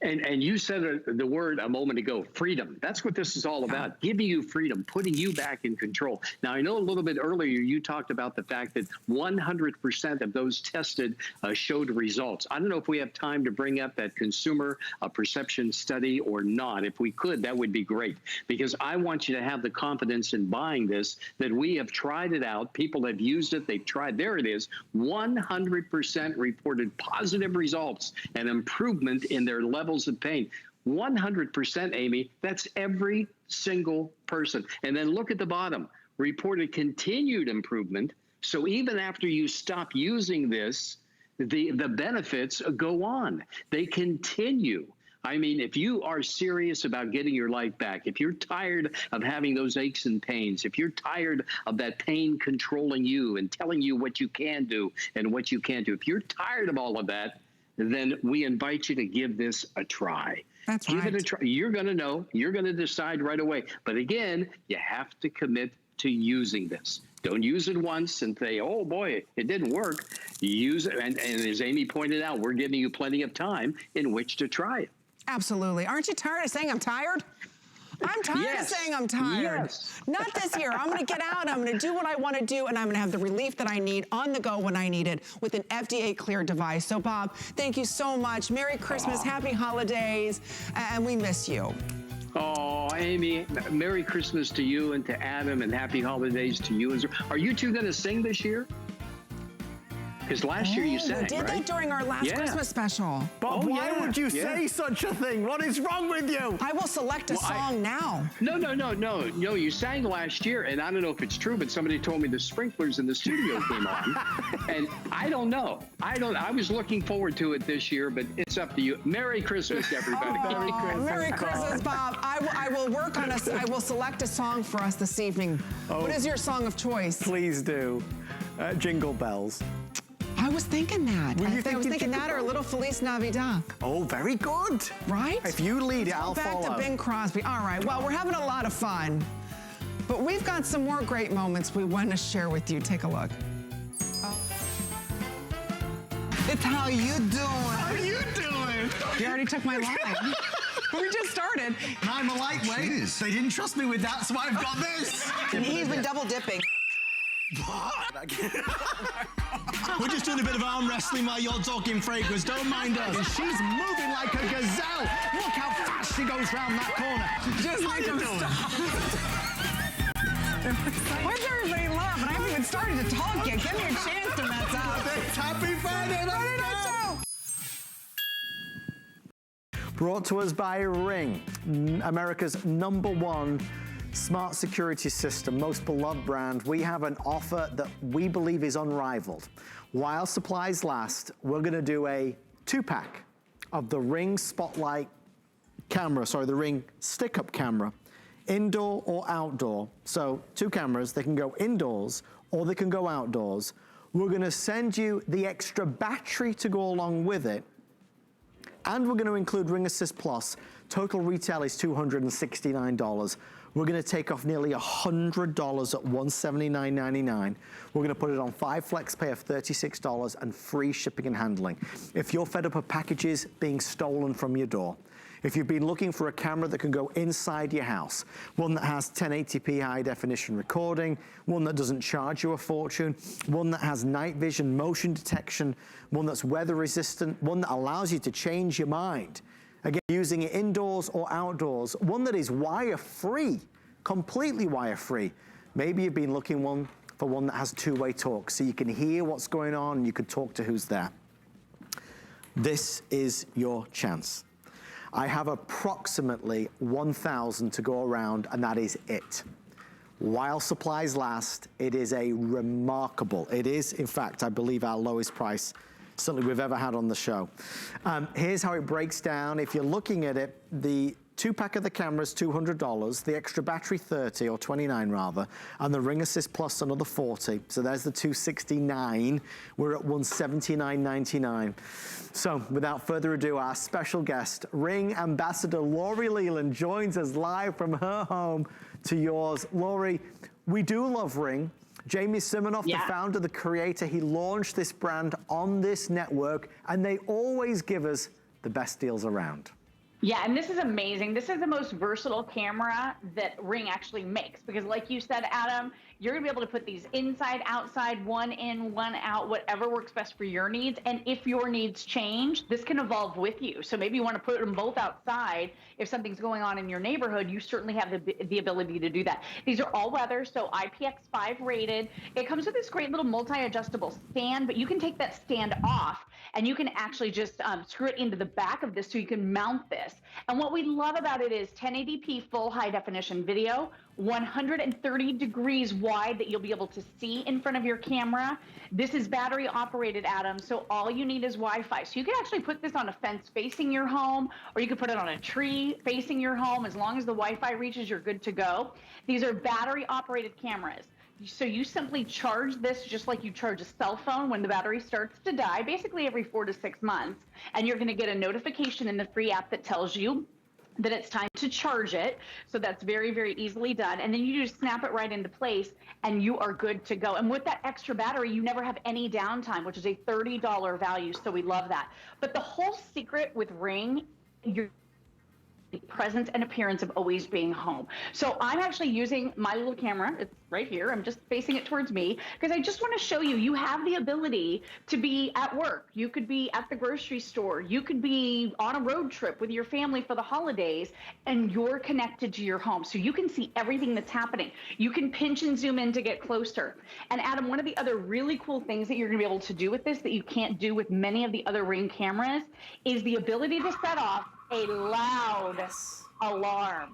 And you said the word a moment ago, freedom. That's what this is all about, giving you freedom, putting you back in control. Now, I know a little bit earlier you talked about the fact that 100% of those tested showed results. I don't know if we have time to bring up that consumer perception study or not. If we could, that would be great, because I want you to have the confidence in buying this, that we have tried it out. People have used it. They've tried. There it is. 100% reported positive results and improvement in their levels of pain. 100%, Amy, that's every single person. And then look at the bottom, reported continued improvement. So even after you stop using this, the benefits go on. They continue. I mean, if you are serious about getting your life back, if you're tired of having those aches and pains, if you're tired of that pain controlling you and telling you what you can do and what you can't do, if you're tired of all of that, then we invite you to give this a try. That's right. Give it a try. You're going to know. You're going to decide right away. But again, you have to commit to using this. Don't use it once and say, oh, boy, it didn't work. Use it. And as Amy pointed out, we're giving you plenty of time in which to try it. Absolutely. Aren't you tired of saying I'm tired? I'm tired of saying I'm tired. Not this year. I'm going to get out. I'm going to do what I want to do, and I'm going to have the relief that I need on the go when I need it with an FDA-cleared device. So, Bob, thank you so much. Merry Christmas, happy holidays, and we miss you. Oh, Amy, Merry Christmas to you and to Adam, and happy holidays to you. Are you two going to sing this year? Because last year you sang, we did that during our last Christmas special. Bob, why would you say such a thing? What is wrong with you? I will select a song now. No. You sang last year, and I don't know if it's true, but somebody told me the sprinklers in the studio came on. And I don't know. I was looking forward to it this year, but it's up to you. Merry Christmas, everybody. Merry Christmas, Bob. I will work on I will select a song for us this evening. What is your song of choice? Please do. Jingle Bells. I was thinking that. I was thinking that or a little Feliz Navidad. Oh, very good. Right? If you lead it, I'll follow. Back to Bing Crosby. All right, well, we're having a lot of fun. But we've got some more great moments we want to share with you. Take a look. It's how you doing? How you doing? You already took my line. We just started. I'm a lightweight. Jeez. They didn't trust me with that, so I've got this. And he's been double dipping. We're just doing a bit of arm wrestling while you're talking fragrance. Don't mind us. And she's moving like a gazelle. Look how fast she goes round that corner. Just make them stop. Why does everybody laugh? And I haven't even started to talk yet. Give me a chance to mess up. Happy Friday night show. Brought to us by Ring, America's #1 smart security system, most beloved brand. We have an offer that we believe is unrivaled. While supplies last, we're gonna do a 2-pack of the Ring Spotlight camera, the Ring stick-up camera, indoor or outdoor. So 2 cameras, they can go indoors or they can go outdoors. We're gonna send you the extra battery to go along with it, and we're gonna include Ring Assist Plus. Total retail is $269. We're gonna take off nearly $100 at $179.99. We're gonna put it on 5 flex pay of $36 and free shipping and handling. If you're fed up of packages being stolen from your door, if you've been looking for a camera that can go inside your house, one that has 1080p high definition recording, one that doesn't charge you a fortune, one that has night vision, motion detection, one that's weather resistant, one that allows you to change your mind, again, using it indoors or outdoors, one that is wire-free, completely wire-free. Maybe you've been looking for one that has 2-way talk, so you can hear what's going on and you can talk to who's there. This is your chance. I have approximately 1,000 to go around, and that is it. While supplies last, it is a remarkable, it is, in fact, I believe our lowest price certainly we've ever had on the show. Here's how it breaks down. If you're looking at it, the 2-pack of the camera is $200, the extra battery $30, or $29 rather, and the Ring Assist Plus another $40. So there's the $269. We're at $179.99. So without further ado, our special guest, Ring Ambassador Lori Leland, joins us live from her home to yours. Lori, we do love Ring. Jamie Siminoff, the founder, the creator, he launched this brand on this network, and they always give us the best deals around. Yeah, and this is amazing. This is the most versatile camera that Ring actually makes, because like you said, Adam, you're gonna be able to put these inside, outside, one in, one out, whatever works best for your needs. And if your needs change, this can evolve with you. So maybe you wanna put them both outside. If something's going on in your neighborhood, you certainly have the ability to do that. These are all weather, so IPX5 rated. It comes with this great little multi-adjustable stand, but you can take that stand off and you can actually just screw it into the back of this so you can mount this. And what we love about it is 1080p full high definition video, 130 degrees wide that you'll be able to see in front of your camera. This is battery operated, Adam, so all you need is Wi-Fi. So you can actually put this on a fence facing your home, or you could put it on a tree facing your home. As long as the Wi-Fi reaches, you're good to go. These are battery operated cameras. So you simply charge this just like you charge a cell phone when the battery starts to die, basically every 4 to 6 months. And you're gonna get a notification in the free app that tells you that it's time to charge it. So that's very, very easily done. And then you just snap it right into place and you are good to go. And with that extra battery, you never have any downtime, which is a $30 value. So we love that. But the whole secret with Ring, the presence and appearance of always being home. So I'm actually using my little camera. It's right here. I'm just facing it towards me because I just want to show you, you have the ability to be at work. You could be at the grocery store. You could be on a road trip with your family for the holidays, and you're connected to your home. So you can see everything that's happening. You can pinch and zoom in to get closer. And Adam, one of the other really cool things that you're going to be able to do with this that you can't do with many of the other Ring cameras is the ability to set off a loud alarm.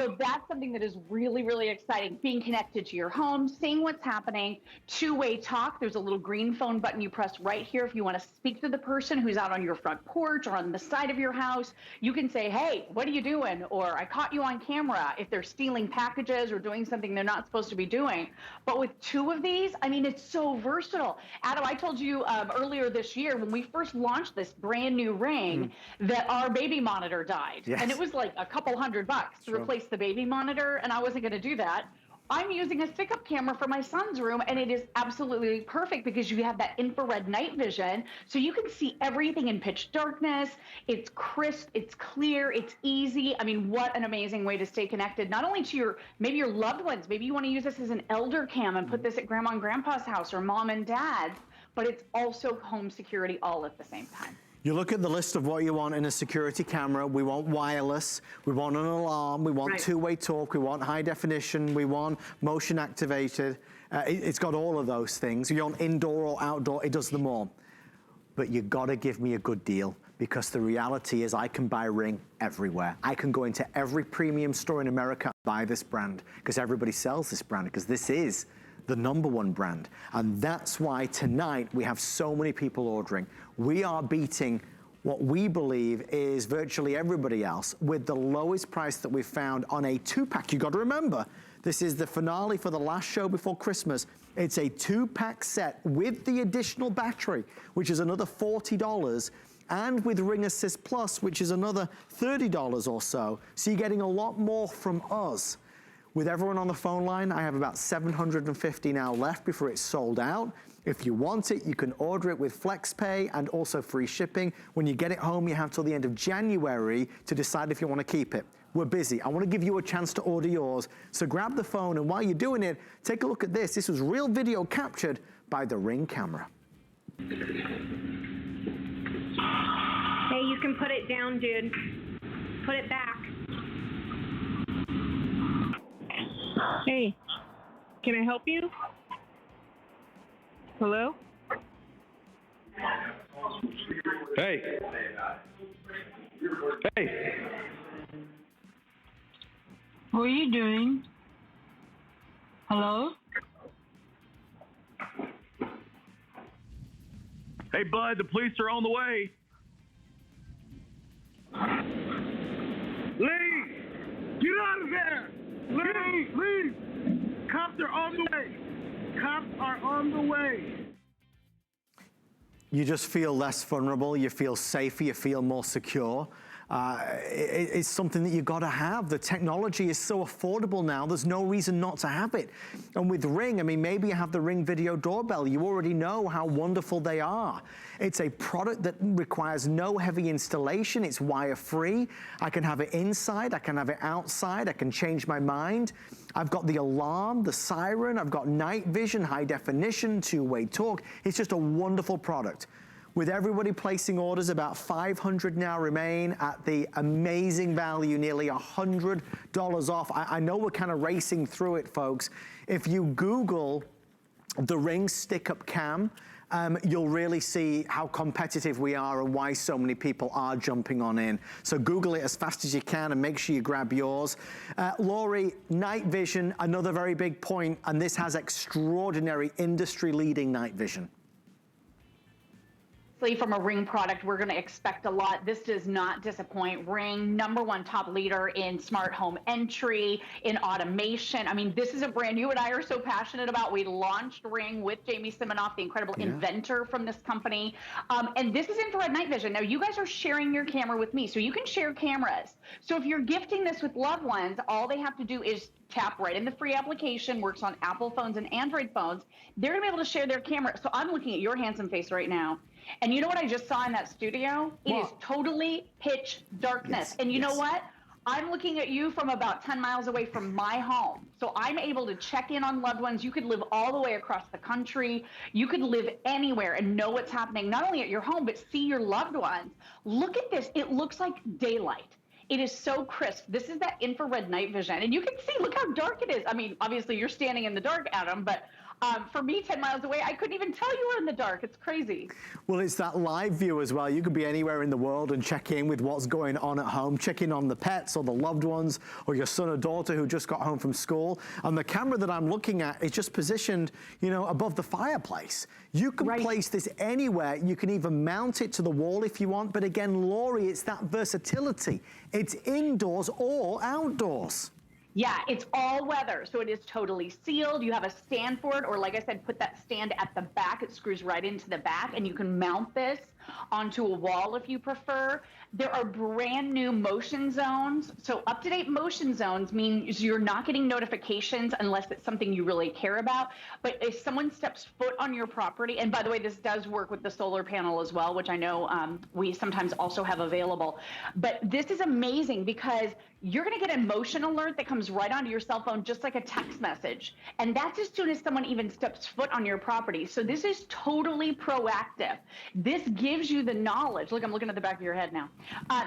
So that's something that is really, really exciting. Being connected to your home, seeing what's happening, two-way talk. There's a little green phone button you press right here if you want to speak to the person who's out on your front porch or on the side of your house. You can say, hey, what are you doing? Or I caught you on camera if they're stealing packages or doing something they're not supposed to be doing. But with two of these, I mean, it's so versatile. Adam, I told you earlier this year when we first launched this brand new Ring that our baby monitor died. Yes. And it was like a couple $100 to replace the baby monitor, and I wasn't going to do that. I'm using a stick-up camera for my son's room, and it is absolutely perfect because you have that infrared night vision, so you can see everything in pitch darkness. It's crisp, it's clear, it's easy. I mean, what an amazing way to stay connected, not only to maybe your loved ones. Maybe you want to use this as an elder cam and put this at grandma and grandpa's house or mom and dad's, but it's also home security all at the same time. You look at the list of what you want in a security camera. We want wireless, we want an alarm, we want two-way talk, we want high definition, we want motion activated. It's got all of those things. You want indoor or outdoor, it does them all. But you gotta give me a good deal, because the reality is I can buy Ring everywhere. I can go into every premium store in America and buy this brand, because everybody sells this brand, because this is the #1 brand. And that's why tonight we have so many people ordering. We are beating what we believe is virtually everybody else with the lowest price that we've found on a 2-pack. You got to remember, this is the finale for the last show before Christmas. It's a 2-pack set with the additional battery, which is another $40, and with Ring Assist Plus, which is another $30 or so. So you're getting a lot more from us. With everyone on the phone line, I have about 750 now left before it's sold out. If you want it, you can order it with FlexPay and also free shipping. When you get it home, you have till the end of January to decide if you want to keep it. We're busy. I want to give you a chance to order yours. So grab the phone, and while you're doing it, take a look at this. This was real video captured by the Ring camera. Hey, you can put it down, dude. Put it back. Hey, can I help you? Hello? Hey. Hey. What are you doing? Hello? Hey, bud, the police are on the way. Leave! Get out of there! Leave! Leave! Cops are on the way! Cops are on the way! You just feel less vulnerable, you feel safer, you feel more secure. It's something that you gotta have. The technology is so affordable now, there's no reason not to have it. And with Ring, I mean, maybe you have the Ring video doorbell. You already know how wonderful they are. It's a product that requires no heavy installation. It's wire-free. I can have it inside, I can have it outside, I can change my mind. I've got the alarm, the siren, I've got night vision, high definition, two-way talk. It's just a wonderful product. With everybody placing orders, about 500 now remain at the amazing value, nearly $100 off. I know we're kind of racing through it, folks. If you Google the Ring stick-up cam, you'll really see how competitive we are and why so many people are jumping on in. So Google it as fast as you can and make sure you grab yours. Laurie, night vision, another very big point, and this has extraordinary industry-leading night vision. From a Ring product, we're going to expect a lot. This does not disappoint. Ring, #1 top leader in smart home entry, in automation. I mean, this is a brand you and I are so passionate about. We launched Ring with Jamie Siminoff, the incredible inventor from this company. And this is infrared night vision. Now, you guys are sharing your camera with me, so you can share cameras. So if you're gifting this with loved ones, all they have to do is tap right in the free application, works on Apple phones and Android phones. They're going to be able to share their camera. So I'm looking at your handsome face right now. And you know what I just saw in that studio? It is totally pitch darkness. And you know what? I'm looking at you from about 10 miles away from my home. So I'm able to check in on loved ones. You could live all the way across the country. You could live anywhere and know what's happening, not only at your home, but see your loved ones. Look at this. It looks like daylight. It is so crisp. This is that infrared night vision. And you can see, look how dark it is. I mean, obviously you're standing in the dark, Adam, but for me, 10 miles away, I couldn't even tell you were in the dark. It's crazy. Well, it's that live view as well. You could be anywhere in the world and check in with what's going on at home, check in on the pets or the loved ones or your son or daughter who just got home from school. And the camera that I'm looking at is just positioned, you know, above the fireplace. You can place this anywhere. You can even mount it to the wall if you want. But again, Laurie, it's that versatility. It's indoors or outdoors. Yeah, it's all weather, so it is totally sealed. You have a stand for it, or like I said, put that stand at the back. It screws right into the back, and you can mount this onto a wall if you prefer. There are brand new motion zones. So up-to-date motion zones means you're not getting notifications unless it's something you really care about. But if someone steps foot on your property, and by the way, this does work with the solar panel as well, which I know we sometimes also have available. But this is amazing because you're going to get a motion alert that comes right onto your cell phone, just like a text message. And that's as soon as someone even steps foot on your property. So this is totally proactive. This gives you the knowledge. Look, I'm looking at the back of your head now.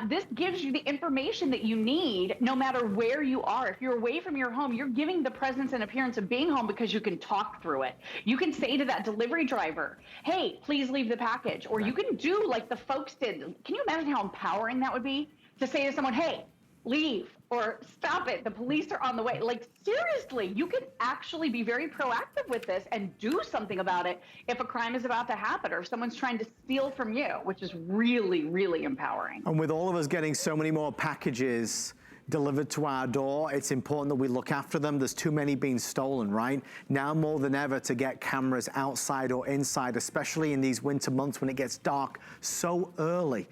This gives you the information that you need no matter where you are. If you're away from your home, you're giving the presence and appearance of being home because you can talk through it. You can say to that delivery driver, hey, please leave the package. Or you can do like the folks did. Can you imagine how empowering that would be to say to someone, hey, leave, or stop it, the police are on the way. Like, seriously, you can actually be very proactive with this and do something about it if a crime is about to happen or someone's trying to steal from you, which is really, really empowering. And with all of us getting so many more packages delivered to our door, it's important that we look after them. There's too many being stolen, right? Now more than ever to get cameras outside or inside, especially in these winter months when it gets dark so early.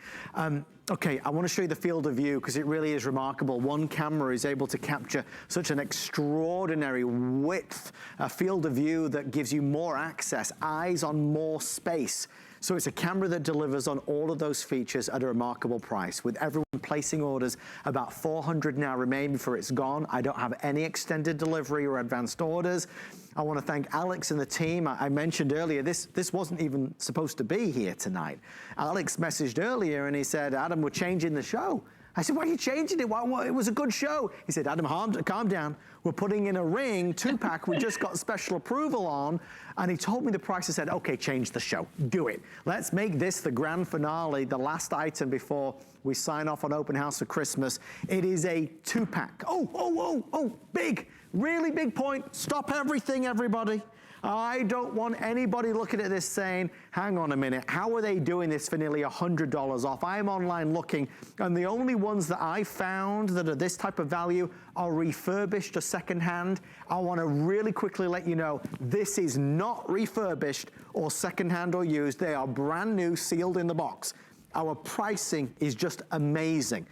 Okay, I want to show you the field of view because it really is remarkable. One camera is able to capture such an extraordinary width, a field of view that gives you more access, eyes on more space. So it's a camera that delivers on all of those features at a remarkable price. With everyone placing orders, about 400 now remain before it's gone. I don't have any extended delivery or advanced orders. I want to thank Alex and the team. I mentioned earlier, this wasn't even supposed to be here tonight. Alex messaged earlier and he said, Adam, we're changing the show. I said, why are you changing it? Why? It was a good show. He said, Adam, calm down. We're putting in a ring 2-pack we just got special approval on. And he told me the price. I said, okay, change the show. Do it. Let's make this the grand finale, the last item before we sign off on Open House for Christmas. It is a 2-pack. Oh, big, really big point. Stop everything, everybody. I don't want anybody looking at this saying, hang on a minute, how are they doing this for nearly $100 off? I'm online looking, and the only ones that I found that are this type of value are refurbished or secondhand. I want to really quickly let you know, this is not refurbished or secondhand or used. They are brand new, sealed in the box. Our pricing is just amazing.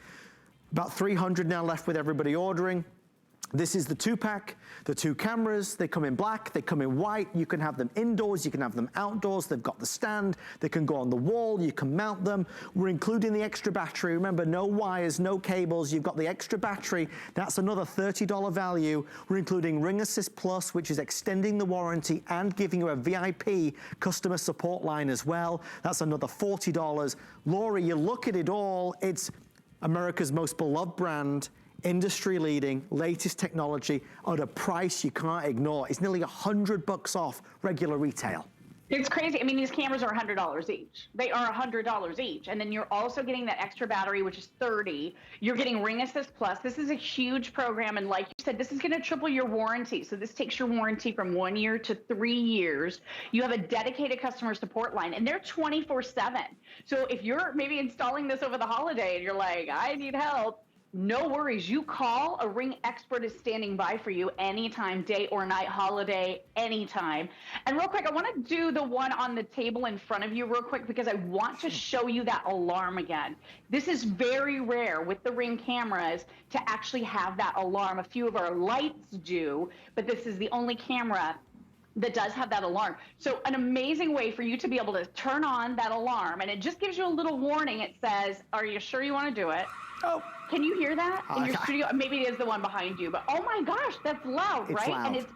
About 300 now left with everybody ordering. This is the 2-pack, the 2 cameras. They come in black, they come in white. You can have them indoors, you can have them outdoors. They've got the stand, they can go on the wall, you can mount them. We're including the extra battery. Remember, no wires, no cables. You've got the extra battery. That's another $30 value. We're including Ring Assist Plus, which is extending the warranty and giving you a VIP customer support line as well. That's another $40. Laurie, you look at it all, it's America's most beloved brand, industry leading, latest technology at a price you can't ignore. It's nearly $100 off regular retail. It's crazy. I mean, these cameras are $100 each. They are $100 each. And then you're also getting that extra battery, which is $30. You're getting Ring Assist Plus. This is a huge program. And like you said, this is going to triple your warranty. So this takes your warranty from 1 year to 3 years. You have a dedicated customer support line, and they're 24/7. So if you're maybe installing this over the holiday and you're like, I need help, no worries. You call, a Ring expert is standing by for you anytime, day or night, holiday, anytime. And real quick, I want to do the one on the table in front of you real quick because I want to show you that alarm again. This is very rare with the Ring cameras to actually have that alarm. A few of our lights do, but this is the only camera that does have that alarm. So an amazing way for you to be able to turn on that alarm, and it just gives you a little warning. It says, are you sure you want to do it? Oh. Can you hear that in your studio? Maybe it is the one behind you, but oh my gosh, that's loud, it's right? Loud. And it's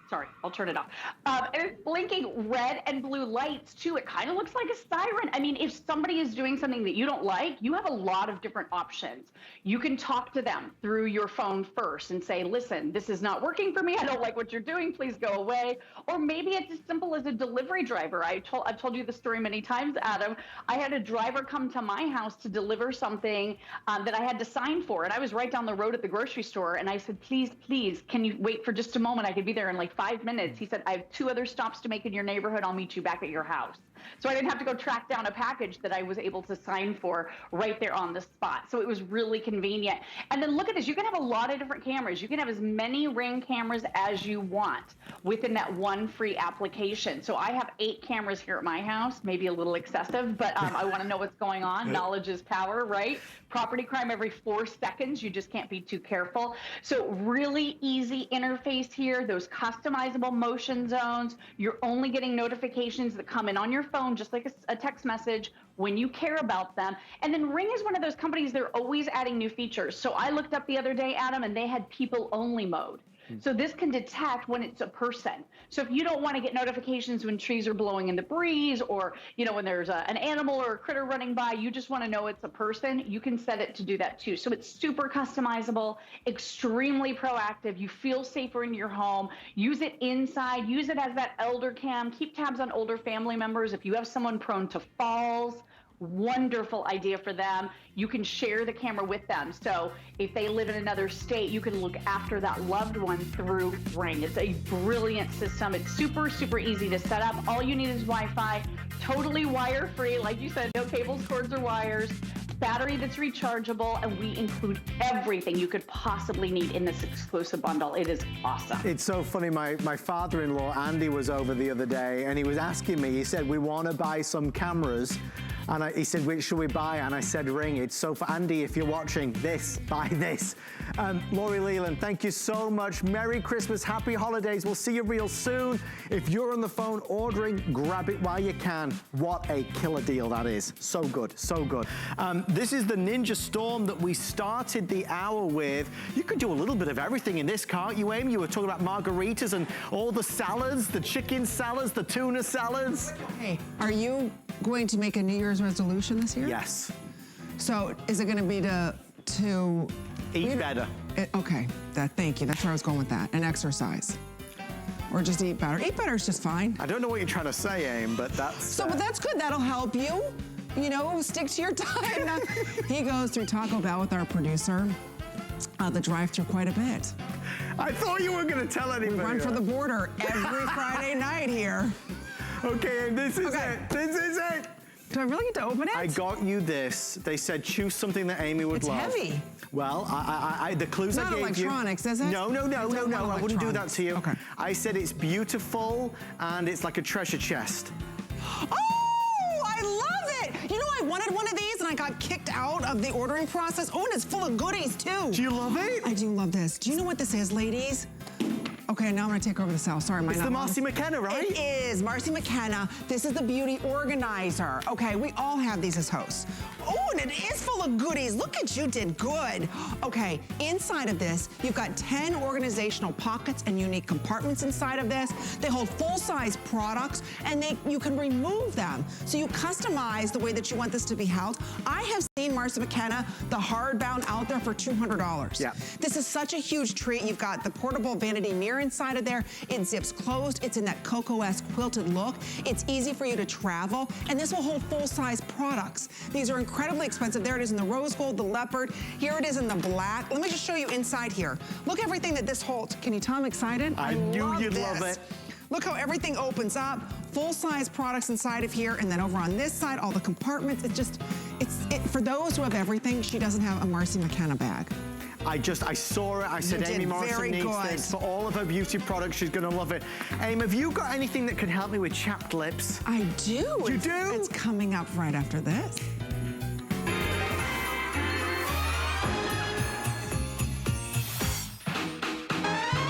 sorry, I'll turn it off. And it's blinking red and blue lights too. It kind of looks like a siren. I mean, if somebody is doing something that you don't like, you have a lot of different options. You can talk to them through your phone first and say, listen, this is not working for me. I don't like what you're doing. Please go away. Or maybe it's as simple as a delivery driver. I've told you the story many times, Adam. I had a driver come to my house to deliver something that I had to sign for. And I was right down the road at the grocery store. And I said, please, can you wait for just a moment? I could be there in like 5 minutes. He said, I have 2 other stops to make in your neighborhood. I'll meet you back at your house. So I didn't have to go track down a package that I was able to sign for right there on the spot. So it was really convenient. And then look at this. You can have a lot of different cameras. You can have as many Ring cameras as you want within that one free application. So I have 8 cameras here at my house, maybe a little excessive, but I want to know what's going on. Knowledge is power, right? Property crime every 4 seconds. You just can't be too careful. So really easy interface here. Those customizable motion zones. You're only getting notifications that come in on your phone, just like a text message, when you care about them. And then Ring is one of those companies, they're always adding new features. So I looked up the other day, Adam, and they had people only mode. So this can detect when it's a person. So if you don't want to get notifications when trees are blowing in the breeze, or when there's an animal or a critter running by, you just want to know it's a person, you can set it to do that too. So it's super customizable, extremely proactive. You feel safer in your home. Use it inside. Use it as that elder cam. Keep tabs on older family members. If you have someone prone to falls, wonderful idea for them. You can share the camera with them. So if they live in another state, you can look after that loved one through Ring. It's a brilliant system. It's super, super easy to set up. All you need is Wi-Fi, totally wire-free. Like you said, no cables, cords, or wires. Battery that's rechargeable, and we include everything you could possibly need in this exclusive bundle. It is awesome. It's so funny. My father-in-law, Andy, was over the other day, and he was asking me, he said, we want to buy some cameras. And he said, which should we buy? And I said, Ring. It's so for Andy, if you're watching this, buy this. Lori Leland, thank you so much. Merry Christmas, happy holidays. We'll see you real soon. If you're on the phone ordering, grab it while you can. What a killer deal that is. So good, so good. This is the Ninja Storm that we started the hour with. You could do a little bit of everything in this, can't you, Amy? You were talking about margaritas and all the salads, the chicken salads, the tuna salads. Hey, are you going to make a New Year's resolution this year? Yes. So is it going to be to eat better? Okay, thank you. That's where I was going with that. And exercise. Or just eat better. Eat better is just fine. I don't know what you're trying to say, Aim, but that's... But that's good. That'll help you. Stick to your diet. Now, he goes through Taco Bell with our producer, the drive-thru quite a bit. I thought you were going to tell anybody. We run for the border every Friday night here. Okay, this is it. This is it. Do I really get to open it? I got you this. They said choose something that Amy would love. It's heavy. Well, the clues I gave you. Not electronics, is it? No. I wouldn't do that to you. Okay. I said it's beautiful and it's like a treasure chest. Oh, I love it. I wanted one of these and I got kicked out of the ordering process. Oh, and it's full of goodies too. Do you love it? I do love this. Do you know what this is, ladies? Okay, now I'm gonna take over the cell. Sorry, it's the Marcy McKenna, right? It is, Marcy McKenna. This is the beauty organizer. Okay, we all have these as hosts. Oh, and it is full of goodies. Look at you, did good. Okay, inside of this, you've got 10 organizational pockets and unique compartments inside of this. They hold full-size products, and you can remove them. So you customize the way that you want this to be held. I have seen Marcy McKenna, the hardbound, out there for $200. Yeah. This is such a huge treat. You've got the portable vanity mirror inside of there. It zips closed. It's in that Cocoa-esque quilted look. It's easy for you to travel, and this will hold full-size products. These are incredibly expensive. There it is in the rose gold, the leopard. Here it is in the black. Let me just show you inside here. Look at everything that this holds. Can you tell I'm excited? I knew you'd love it. Look how everything opens up. Full-size products inside of here, and then over on this side, all the compartments. For those who have everything, she doesn't have a Marcy McKenna bag. I saw it. I said, Amy Morrison needs this. For all of her beauty products, she's going to love it. Amy, have you got anything that can help me with chapped lips? I do. You do? It's coming up right after this.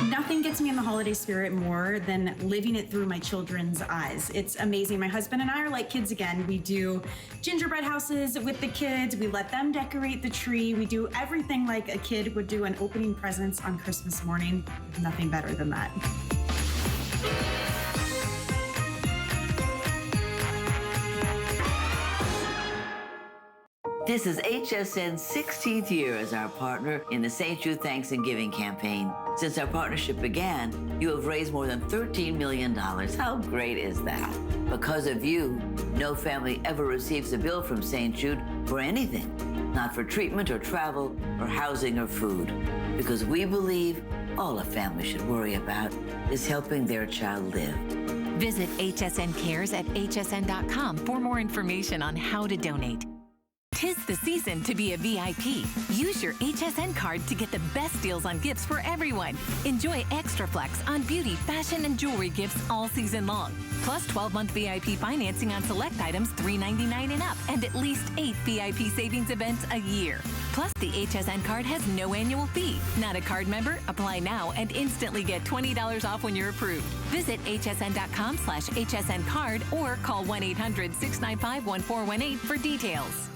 Nothing gets me in the holiday spirit more than living it through my children's eyes. It's amazing. My husband and I are like kids again. We do gingerbread houses with the kids. We let them decorate the tree. We do everything like a kid would do, an opening presents on Christmas morning. Nothing better than that. This is HSN's 16th year as our partner in the St. Jude Thanks and Giving campaign. Since our partnership began, you have raised more than $13 million. How great is that? Because of you, no family ever receives a bill from St. Jude for anything, not for treatment or travel or housing or food. Because we believe all a family should worry about is helping their child live. Visit HSN Cares at hsn.com for more information on how to donate. 'Tis the season to be a VIP. Use your HSN card to get the best deals on gifts for everyone. Enjoy extra flex on beauty, fashion, and jewelry gifts all season long. Plus 12-month VIP financing on select items $3.99 and up, and at least 8 VIP savings events a year. Plus, the HSN card has no annual fee. Not a card member? Apply now and instantly get $20 off when you're approved. Visit hsn.com/HSN card or call 1-800-695-1418 for details.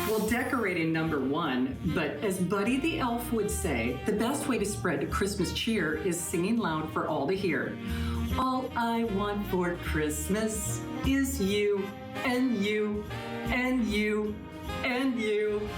Well, decorating number one, but as Buddy the Elf would say, the best way to spread Christmas cheer is singing loud for all to hear. All I want for Christmas is you, and you, and you, and you.